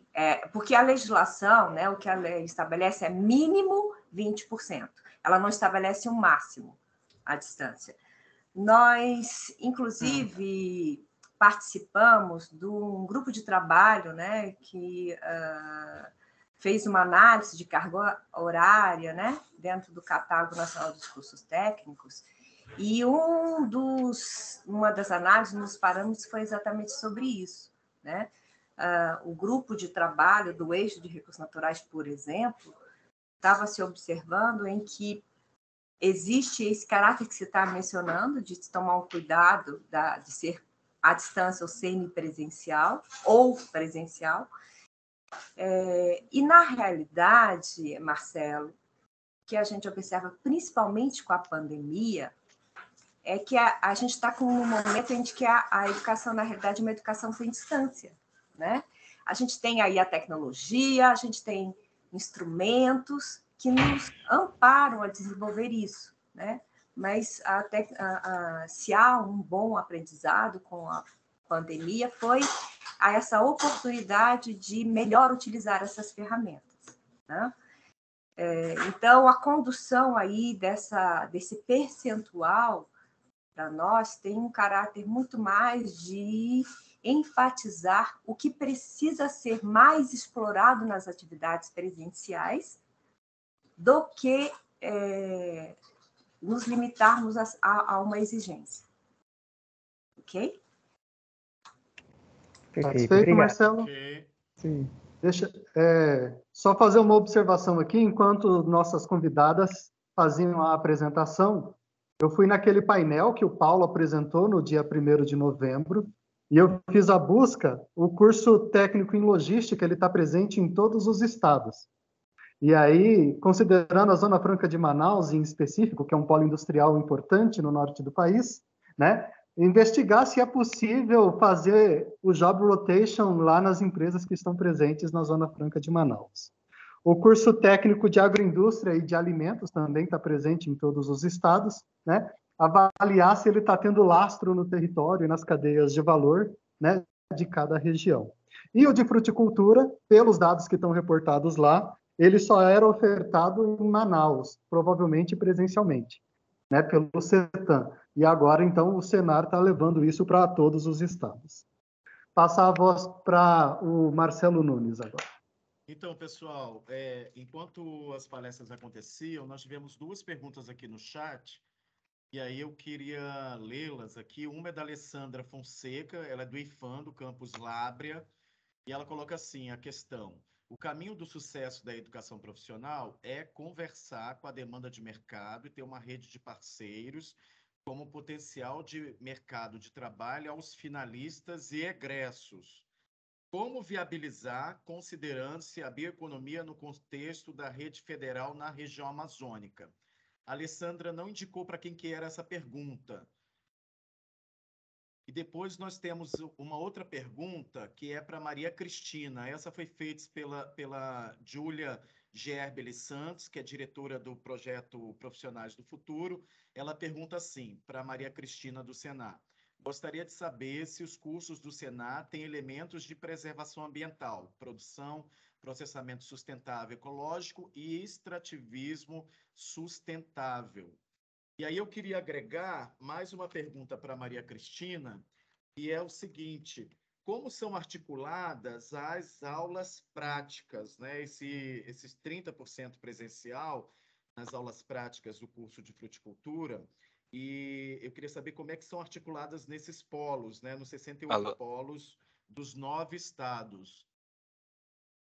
porque a legislação, né, o que a lei estabelece é mínimo 20%. Ela não estabelece um máximo à distância. Nós, inclusive, participamos de um grupo de trabalho, né, que fez uma análise de carga horária, né, dentro do Catálogo Nacional dos Cursos Técnicos, e uma das análises nos parâmetros foi exatamente sobre isso, né? O grupo de trabalho do Eixo de Recursos Naturais, por exemplo, estava se observando em que existe esse caráter que você está mencionando, de tomar um cuidado de ser à distância ou semipresencial, ou presencial, E, na realidade, Marcelo, que a gente observa principalmente com a pandemia, é que a gente está com um momento em que a educação, na realidade, é uma educação sem distância, né? A gente tem aí a tecnologia, a gente tem instrumentos que nos amparam a desenvolver isso, né? Mas se há um bom aprendizado com a pandemia, foi essa oportunidade de melhor utilizar essas ferramentas, né? Então, a condução aí desse percentual, para nós, tem um caráter muito mais de enfatizar o que precisa ser mais explorado nas atividades presenciais do que nos limitarmos a uma exigência. Ok? Satisfeito, Marcelo? Ok. Sim. Deixa só fazer uma observação aqui, enquanto nossas convidadas faziam a apresentação, eu fui naquele painel que o Paulo apresentou no dia 1º de novembro, e eu fiz a busca, o curso técnico em logística, ele está presente em todos os estados. E aí, considerando a Zona Franca de Manaus, em específico, que é um polo industrial importante no norte do país, né, investigar se é possível fazer o job rotation lá nas empresas que estão presentes na Zona Franca de Manaus. O curso técnico de agroindústria e de alimentos também está presente em todos os estados, né? Avaliar se ele está tendo lastro no território e nas cadeias de valor, né, de cada região. E o de fruticultura, pelos dados que estão reportados lá, ele só era ofertado em Manaus, provavelmente presencialmente, né, pelo CETAM. E agora, então, o Senar está levando isso para todos os estados. Passar a voz para o Marcelo Nunes agora. Então, pessoal, enquanto as palestras aconteciam, nós tivemos 2 perguntas aqui no chat, e aí eu queria lê-las aqui. Uma é da Alessandra Fonseca, ela é do IFAM, do campus Lábrea, e ela coloca assim a questão: o caminho do sucesso da educação profissional é conversar com a demanda de mercado e ter uma rede de parceiros como potencial de mercado de trabalho aos finalistas e egressos. Como viabilizar, considerando-se a bioeconomia no contexto da rede federal na região amazônica? A Alessandra não indicou para quem que era essa pergunta. E depois nós temos uma outra pergunta, que é para Maria Cristina. Essa foi feita pela Júlia Gerbeli Santos, que é diretora do projeto Profissionais do Futuro. Ela pergunta assim, para Maria Cristina do Senar: gostaria de saber se os cursos do Senar têm elementos de preservação ambiental, produção, processamento sustentável ecológico e extrativismo sustentável. E aí eu queria agregar mais uma pergunta para Maria Cristina, e é o seguinte: como são articuladas as aulas práticas, né? Esses 30% presencial nas aulas práticas do curso de fruticultura, e eu queria saber como é que são articuladas nesses polos, né? Nos 68 polos dos 9 estados.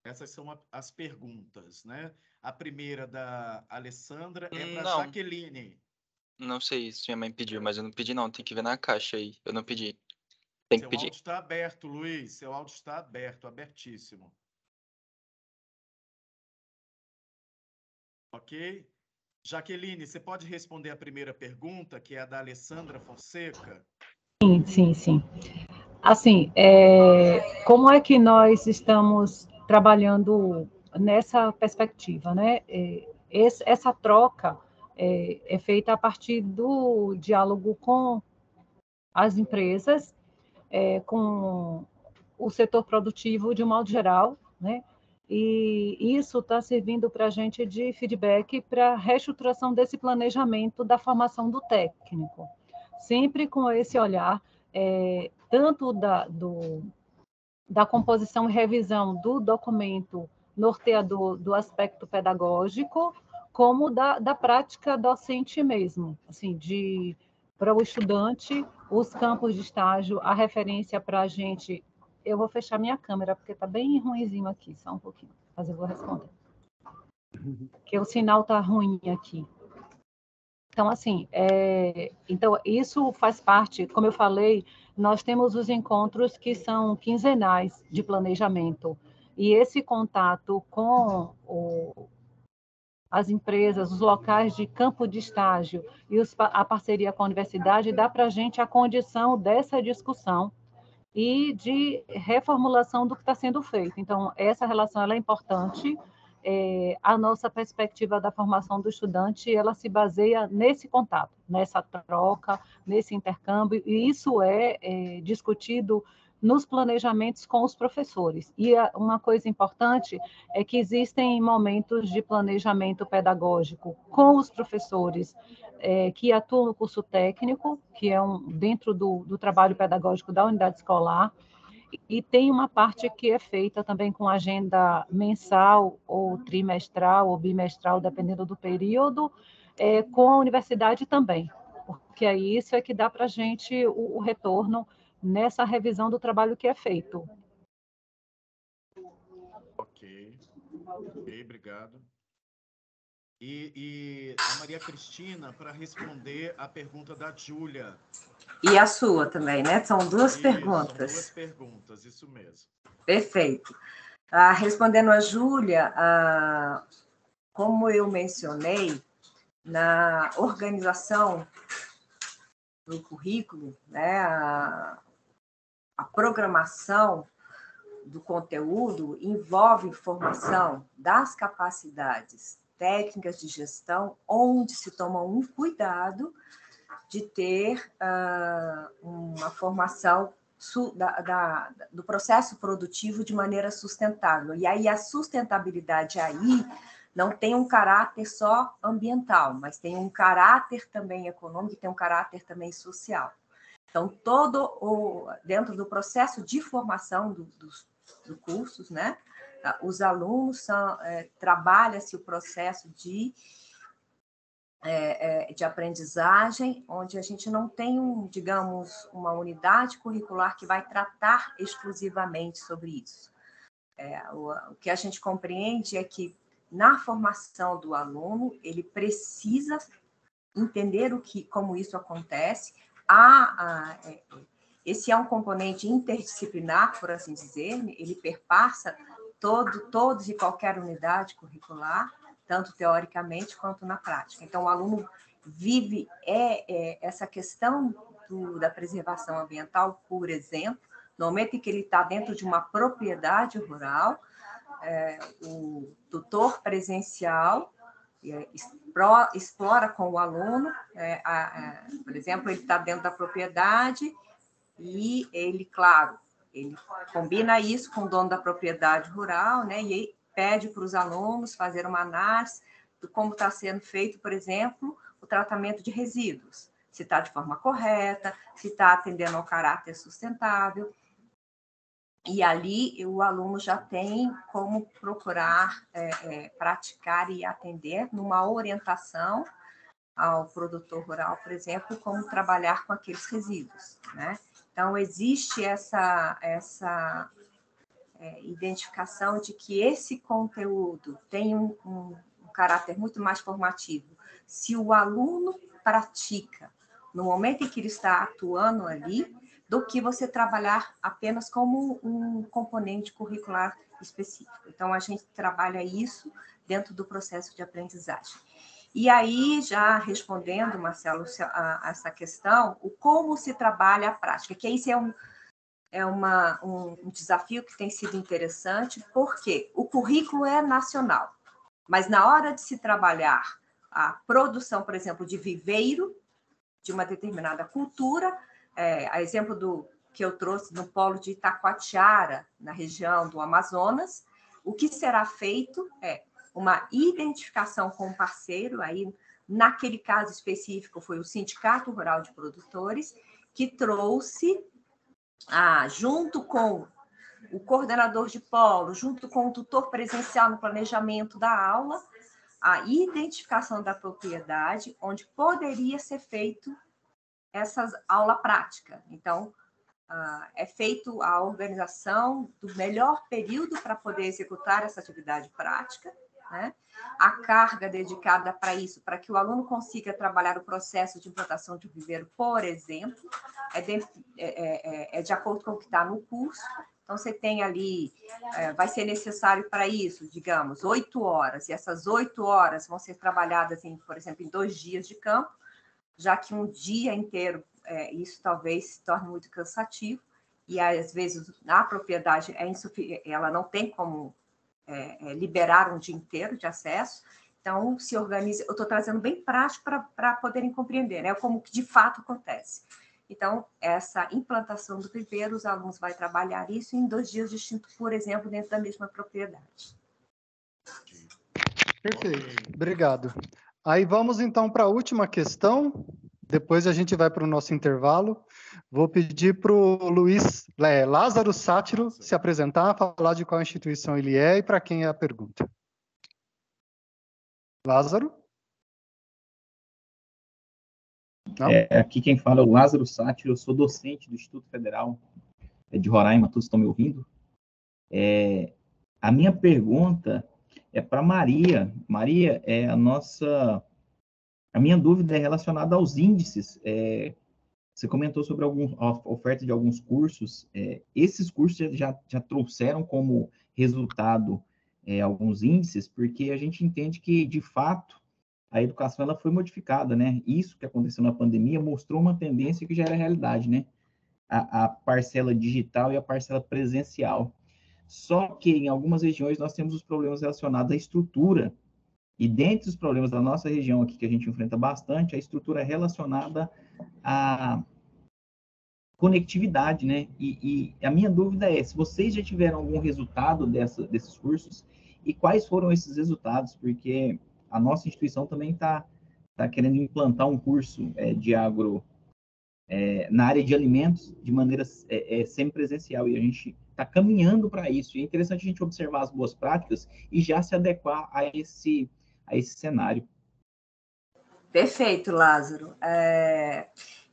Essas são as perguntas, né? A primeira da Alessandra é para Jaqueline. Não sei se minha mãe pediu, mas eu não pedi não, tem que ver na caixa aí. Eu não pedi. Tem que pedir. Seu áudio está aberto, Luiz. Seu áudio está aberto, abertíssimo. Ok? Jaqueline, você pode responder a primeira pergunta, que é a da Alessandra Fonseca? Sim. Assim, como é que nós estamos trabalhando nessa perspectiva, né? Essa troca é feita a partir do diálogo com as empresas, com o setor produtivo de um modo geral, né? E isso está servindo para a gente de feedback para a reestruturação desse planejamento da formação do técnico, sempre com esse olhar, tanto da composição e revisão do documento norteador do aspecto pedagógico, como da prática docente mesmo, assim, para o estudante, os campos de estágio, a referência para a gente. Eu vou fechar minha câmera, porque está bem ruinzinho aqui, só um pouquinho, mas eu vou responder. Porque o sinal está ruim aqui. Então, assim, então, isso faz parte, como eu falei, nós temos os encontros que são quinzenais de planejamento, E esse contato com as empresas, os locais de campo de estágio e a parceria com a universidade dá para a gente a condição dessa discussão e de reformulação do que está sendo feito. Então, essa relação ela é importante. A nossa perspectiva da formação do estudante, ela se baseia nesse contato, nessa troca, nesse intercâmbio, e isso é discutido nos planejamentos com os professores. E uma coisa importante é que existem momentos de planejamento pedagógico com os professores que atuam no curso técnico, que é dentro do trabalho pedagógico da unidade escolar, e tem uma parte que é feita também com agenda mensal, ou trimestral, ou bimestral, dependendo do período, com a universidade também, porque aí isso é que dá para a gente o retorno nessa revisão do trabalho que é feito. Ok, obrigado. E a Maria Cristina, para responder a pergunta da Júlia. E a sua também, né? São duas perguntas. São duas perguntas, isso mesmo. Perfeito. Respondendo a Júlia, como eu mencionei, na organização do currículo, né, a programação do conteúdo envolve formação das capacidades técnicas de gestão, onde se toma um cuidado de ter uma formação do processo produtivo de maneira sustentável. E aí a sustentabilidade aí não tem um caráter só ambiental, mas tem um caráter também econômico, tem um caráter também social. Então, dentro do processo de formação dos cursos, né, os alunos trabalha-se o processo de aprendizagem, onde a gente não tem, digamos, uma unidade curricular que vai tratar exclusivamente sobre isso. O que a gente compreende é que, na formação do aluno, ele precisa entender como isso acontece. Esse é um componente interdisciplinar, por assim dizer, ele perpassa todos e qualquer unidade curricular, tanto teoricamente quanto na prática. Então, o aluno vive essa questão da preservação ambiental, por exemplo, no momento em que ele está dentro de uma propriedade rural, o tutor presencial explora com o aluno, por exemplo, ele está dentro da propriedade e ele, claro, ele combina isso com o dono da propriedade rural, né, e pede para os alunos fazer uma análise de como está sendo feito, por exemplo, o tratamento de resíduos, se está de forma correta, se está atendendo ao caráter sustentável. E ali o aluno já tem como procurar praticar e atender numa orientação ao produtor rural, por exemplo, como trabalhar com aqueles resíduos, né? Então, existe essa identificação de que esse conteúdo tem um caráter muito mais formativo. Se o aluno pratica no momento em que ele está atuando ali, do que você trabalhar apenas como um componente curricular específico. Então, a gente trabalha isso dentro do processo de aprendizagem. E aí, já respondendo, Marcelo, a essa questão, como se trabalha a prática, que isso é um desafio que tem sido interessante, porque o currículo é nacional, mas na hora de se trabalhar a produção, por exemplo, de viveiro, de uma determinada cultura, a exemplo que eu trouxe no polo de Itacoatiara, na região do Amazonas, o que será feito é uma identificação com o parceiro, aí, naquele caso específico foi o Sindicato Rural de Produtores, que trouxe, junto com o coordenador de polo, junto com o tutor presencial no planejamento da aula, a identificação da propriedade, onde poderia ser feito essa aula prática. Então, é feito a organização do melhor período para poder executar essa atividade prática, né? A carga dedicada para isso, para que o aluno consiga trabalhar o processo de implantação de viveiro, por exemplo, é de acordo com o que está no curso, Então, você tem ali, vai ser necessário para isso, digamos, 8 horas, e essas 8 horas vão ser trabalhadas, por exemplo, em 2 dias de campo, já que um dia inteiro, isso talvez se torne muito cansativo, e às vezes a propriedade ela não tem como liberar um dia inteiro de acesso. Então, se organiza. Eu estou trazendo bem prático para poderem compreender, né, como que de fato acontece. Então, essa implantação do viveiro, os alunos vão trabalhar isso em 2 dias distintos, por exemplo, dentro da mesma propriedade. Perfeito, obrigado. Aí vamos então para a última questão, depois a gente vai para o nosso intervalo. Vou pedir para o Luiz Lázaro Sátiro se apresentar, falar de qual instituição ele é e para quem é a pergunta. Lázaro? Não? Aqui quem fala é o Lázaro Sátiro, eu sou docente do Instituto Federal de Roraima, todos estão me ouvindo? A minha pergunta é para Maria. Maria, a minha dúvida é relacionada aos índices. Você comentou sobre a oferta de alguns cursos. Esses cursos já trouxeram como resultado alguns índices, porque a gente entende que, de fato, a educação ela foi modificada, né? Isso que aconteceu na pandemia mostrou uma tendência que já era realidade, né? A parcela digital e a parcela presencial. Só que em algumas regiões nós temos os problemas relacionados à estrutura. E dentre os problemas da nossa região aqui, que a gente enfrenta bastante, a estrutura é relacionada à conectividade, né? E a minha dúvida é, se vocês já tiveram algum resultado desses cursos, e quais foram esses resultados? Porque a nossa instituição também está querendo implantar um curso de agro na área de alimentos de maneira semipresencial, e a gente está caminhando para isso. E é interessante a gente observar as boas práticas e já se adequar a esse cenário. Perfeito, Lázaro.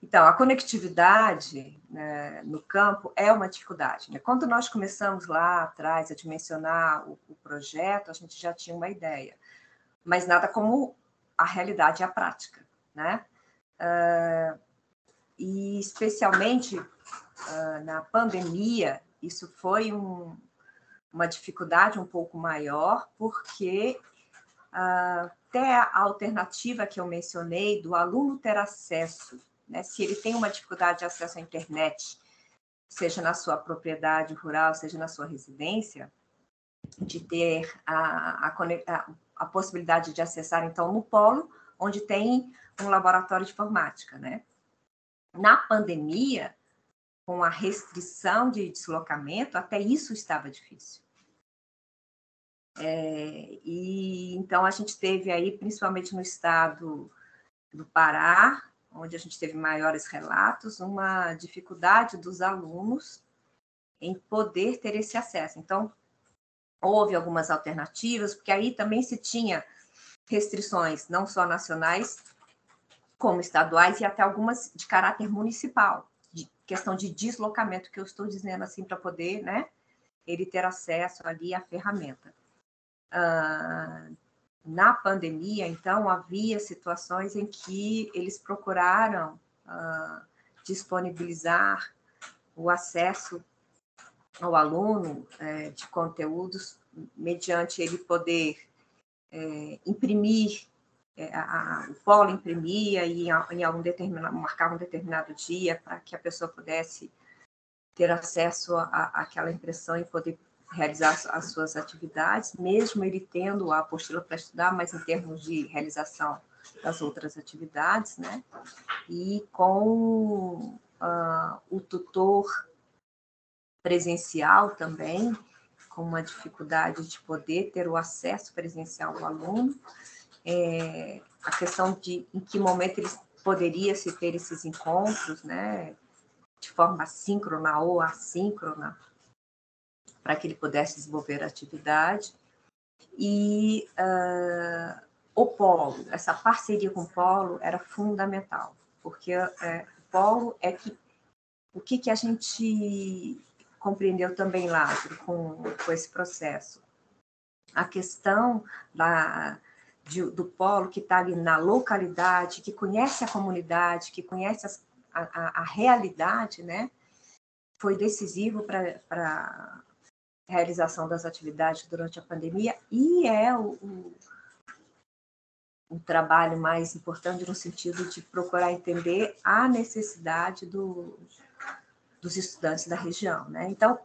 Então, a conectividade, né, no campo é uma dificuldade, né? Quando nós começamos lá atrás a dimensionar o projeto, a gente já tinha uma ideia, mas nada como a realidade e a prática, né? E especialmente na pandemia, isso foi uma dificuldade um pouco maior, porque até a alternativa que eu mencionei do aluno ter acesso, né, se ele tem uma dificuldade de acesso à internet, seja na sua propriedade rural, seja na sua residência, de ter a possibilidade de acessar, então, no polo, onde tem um laboratório de informática, né? Na pandemia, com a restrição de deslocamento, até isso estava difícil. E então a gente teve aí, principalmente no estado do Pará, onde a gente teve maiores relatos, uma dificuldade dos alunos em poder ter esse acesso. Então, houve algumas alternativas, porque aí também se tinha restrições, não só nacionais, como estaduais, e até algumas de caráter municipal, de questão de deslocamento, que eu estou dizendo assim, para poder, né, ele ter acesso ali à ferramenta. Na pandemia, então, havia situações em que eles procuraram disponibilizar o acesso ao aluno de conteúdos, mediante ele poder imprimir, o polo imprimia e marcava um determinado dia para que a pessoa pudesse ter acesso àquela impressão e poder realizar as suas atividades, mesmo ele tendo a apostila para estudar, mas em termos de realização das outras atividades, né? E com o tutor presencial também, com uma dificuldade de poder ter o acesso presencial ao aluno, a questão de em que momento ele poderia se ter esses encontros, né? De forma síncrona ou assíncrona, para que ele pudesse desenvolver a atividade. E o polo, essa parceria com o polo era fundamental, porque o polo o que a gente compreendeu também, Lázaro, com esse processo? A questão do polo que está ali na localidade, que conhece a comunidade, que conhece a realidade, né? foi decisivo para a realização das atividades durante a pandemia e é o trabalho mais importante no sentido de procurar entender a necessidade dos estudantes da região, né? Então,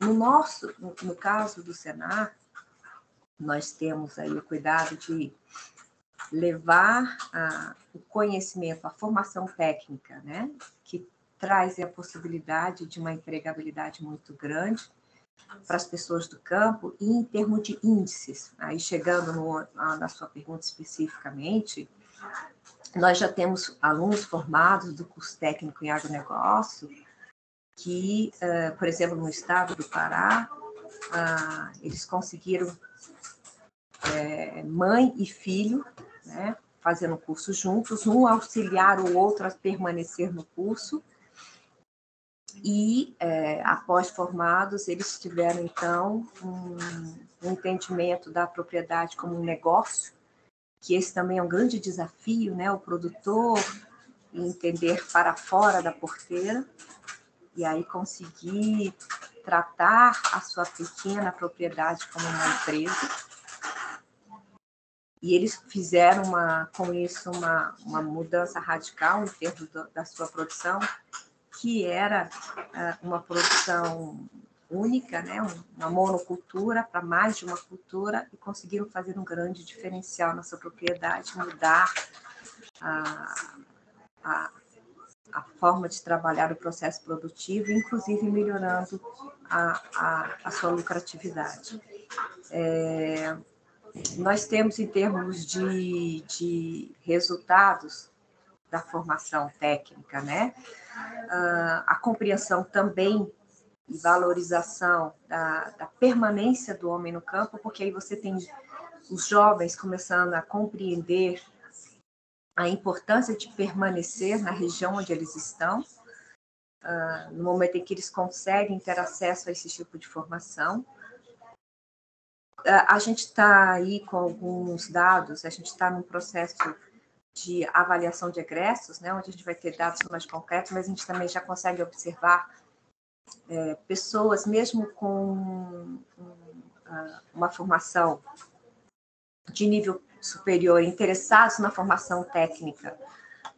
no caso do Senar, nós temos aí o cuidado de levar o conhecimento, a formação técnica, né? Que traz a possibilidade de uma empregabilidade muito grande para as pessoas do campo e em termos de índices. Aí, chegando na sua pergunta especificamente, nós já temos alunos formados do curso técnico em agronegócio que, por exemplo, no estado do Pará, eles conseguiram mãe e filho, né, fazendo o curso juntos, um auxiliar o outro a permanecer no curso, e, após formados, eles tiveram, então, um entendimento da propriedade como um negócio, que esse também é um grande desafio, né, o produtor entender para fora da porteira, e aí conseguir tratar a sua pequena propriedade como uma empresa. E eles fizeram, com isso, uma mudança radical em termos da sua produção, que era uma produção única, né? Uma monocultura para mais de uma cultura, e conseguiram fazer um grande diferencial nessa propriedade, mudar a forma de trabalhar o processo produtivo, inclusive melhorando a sua lucratividade. Nós temos, em termos de resultados da formação técnica, né? A compreensão também e valorização da permanência do homem no campo, porque aí você tem os jovens começando a compreender a importância de permanecer na região onde eles estão, no momento em que eles conseguem ter acesso a esse tipo de formação. A gente está aí com alguns dados, a gente está num processo de avaliação de egressos, né, onde a gente vai ter dados mais concretos, mas a gente também já consegue observar pessoas, mesmo com uma formação de nível superior, interessados na formação técnica,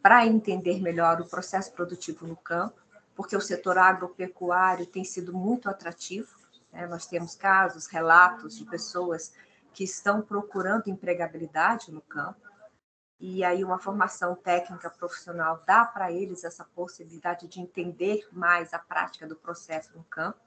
para entender melhor o processo produtivo no campo, porque o setor agropecuário tem sido muito atrativo. Nós temos casos, relatos de pessoas que estão procurando empregabilidade no campo, e aí uma formação técnica profissional dá para eles essa possibilidade de entender mais a prática do processo no campo.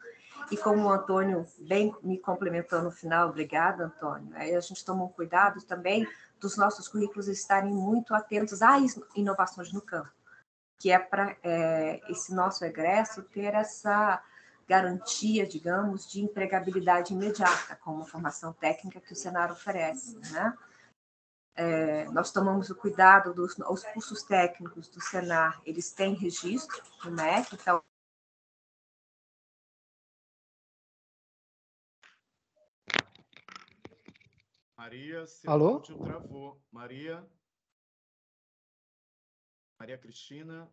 E como o Antônio bem me complementou no final, obrigada, Antônio, aí a gente tomou cuidado também dos nossos currículos estarem muito atentos às inovações no campo, que é para esse nosso egresso ter essa garantia, digamos, de empregabilidade imediata, com uma formação técnica que o Senar oferece, né? Nós tomamos o cuidado os cursos técnicos do Senar, eles têm registro no MEC, então... Maria, seu Alô? áudio travou. Maria Cristina?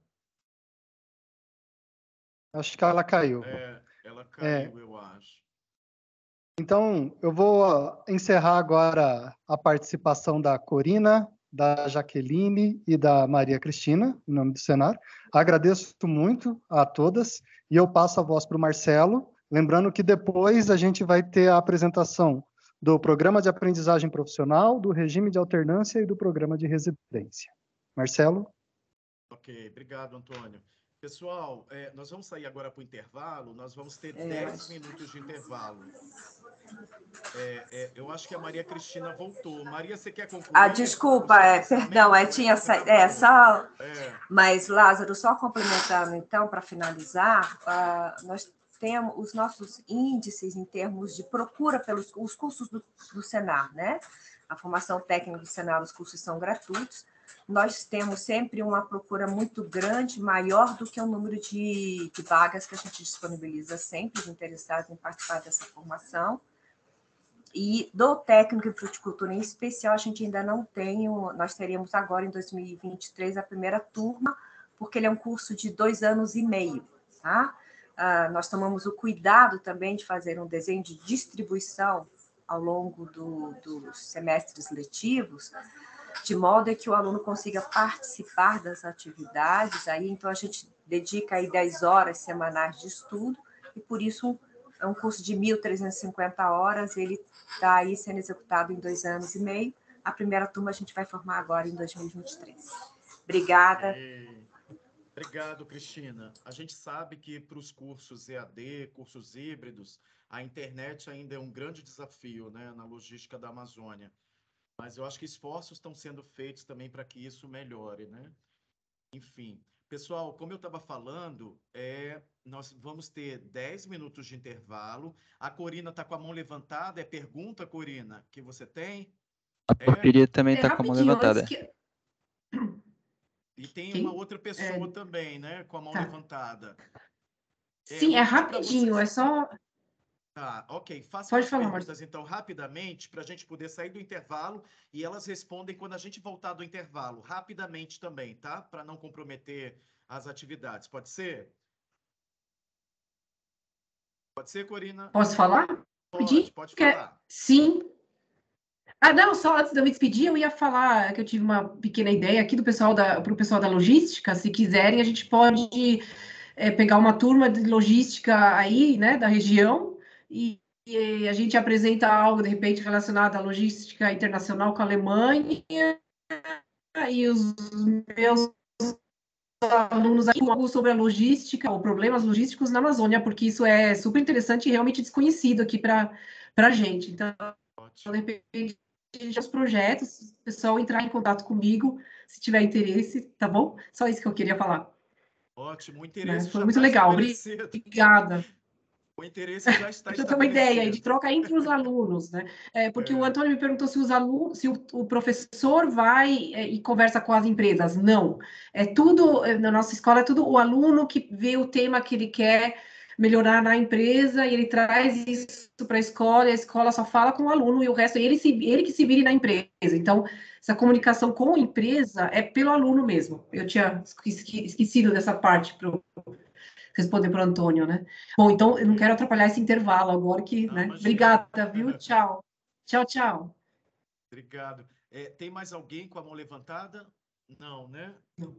Acho que ela caiu. Ela caiu, eu acho. Então, eu vou encerrar agora a participação da Corina, da Jaqueline e da Maria Cristina, em nome do Senar. Agradeço muito a todas e eu passo a voz para o Marcelo, lembrando que depois a gente vai ter a apresentação do Programa de Aprendizagem Profissional, do Regime de Alternância e do Programa de Residência. Marcelo? Ok, obrigado, Antônio. Pessoal, nós vamos sair agora para o intervalo, nós vamos ter 10 minutos de intervalo. Eu acho que a Maria Cristina voltou. Maria, você quer concluir? Desculpa, perdão, tinha saído. Mas, Lázaro, só complementando, então, para finalizar, nós temos os nossos índices em termos de procura pelos os cursos do Senar, né? A formação técnica do Senar, os cursos são gratuitos. Nós temos sempre uma procura muito grande, maior do que o número de vagas que a gente disponibiliza sempre, de interessados em participar dessa formação. E do técnico em fruticultura em especial, a gente ainda não tem, nós teríamos agora em 2023 a primeira turma, porque ele é um curso de 2 anos e meio, tá? nós tomamos o cuidado também de fazer um desenho de distribuição ao longo dos semestres letivos, de modo que o aluno consiga participar das atividades. Aí, então, a gente dedica aí 10 horas semanais de estudo, e por isso é um curso de 1.350 horas, ele está aí sendo executado em 2 anos e meio. A primeira turma a gente vai formar agora em 2023. Obrigada. Obrigado, Cristina. A gente sabe que para os cursos EAD, cursos híbridos, a internet ainda é um grande desafio, né, na logística da Amazônia. Mas eu acho que esforços estão sendo feitos também para que isso melhore, né? Enfim, pessoal, como eu estava falando, nós vamos ter 10 minutos de intervalo. A Corina está com a mão levantada. É pergunta, Corina, que você tem? A porfíria também tá com a mão Rapidinho, levantada. antes que... E tem Quem? uma outra pessoa também, né, com a mão Tá. levantada. Sim, Vou pedir para rapidinho, vocês... é só... Tá, ok. Façam Pode as falar, perguntas, então, rapidamente, para a gente poder sair do intervalo, e elas respondem quando a gente voltar do intervalo, rapidamente também, tá? Para não comprometer as atividades. Pode ser? Pode ser, Corina? Posso falar? Pode falar. Sim. Não, só antes de eu me despedir, eu ia falar que eu tive uma pequena ideia aqui para o pessoal da logística. Se quiserem, a gente pode pegar uma turma de logística aí, né, da região, e a gente apresenta algo, de repente, relacionado à logística internacional com a Alemanha, e os meus alunos aqui algo sobre a logística, ou problemas logísticos na Amazônia, porque isso é super interessante e realmente desconhecido aqui para a gente. Então, de repente, os projetos, o pessoal entrar em contato comigo, se tiver interesse, tá bom? Só isso que eu queria falar. Ótimo, o interesse Foi já muito está legal, estabelecido. Obrigada. O interesse já está Para ter uma ideia de estabelecido. troca entre os alunos, né? Porque o Antônio me perguntou se os alunos, se o professor vai e conversa com as empresas. Não, é tudo na nossa escola é tudo o aluno que vê o tema que ele quer melhorar na empresa e ele traz isso para a escola só fala com o aluno e o resto ele que se vire na empresa. Então, essa comunicação com a empresa é pelo aluno mesmo. Eu tinha esquecido dessa parte para responder para o Antônio, né? Bom, então eu não quero atrapalhar esse intervalo agora que, Não, né? imagina. Obrigada, viu? Tchau. Tchau, tchau. Obrigado. Tem mais alguém com a mão levantada? Não, né? Não.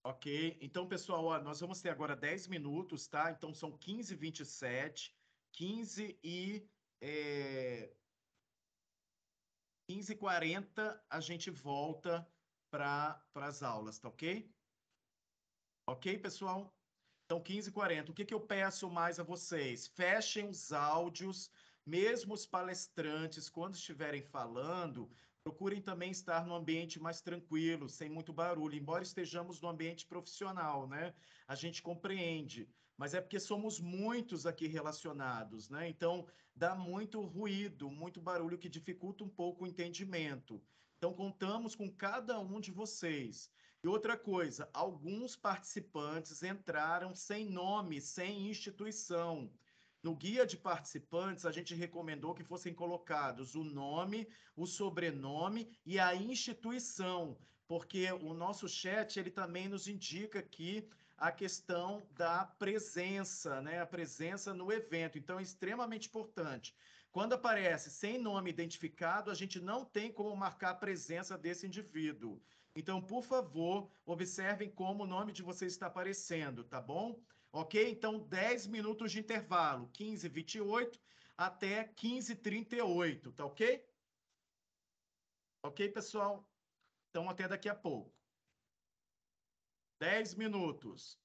Ok. Então, pessoal, ó, nós vamos ter agora 10 minutos, tá? Então, são 15h27, 15h40, a gente volta para as aulas, tá ok? Ok, pessoal? Então, 15h40. O que eu peço mais a vocês? Fechem os áudios, mesmo os palestrantes, quando estiverem falando, procurem também estar no ambiente mais tranquilo, sem muito barulho, embora estejamos no ambiente profissional, né? A gente compreende, mas é porque somos muitos aqui relacionados, né? Então, dá muito ruído, muito barulho que dificulta um pouco o entendimento. Então, contamos com cada um de vocês. E outra coisa, alguns participantes entraram sem nome, sem instituição. No guia de participantes, a gente recomendou que fossem colocados o nome, o sobrenome e a instituição, porque o nosso chat ele também nos indica aqui a questão da presença, né? A presença no evento. Então, é extremamente importante. Quando aparece sem nome identificado, a gente não tem como marcar a presença desse indivíduo. Então, por favor, observem como o nome de vocês está aparecendo, tá bom? Ok? Então, 10 minutos de intervalo, 15h28 até 15h38, tá ok? Ok, pessoal? Então, até daqui a pouco. 10 minutos.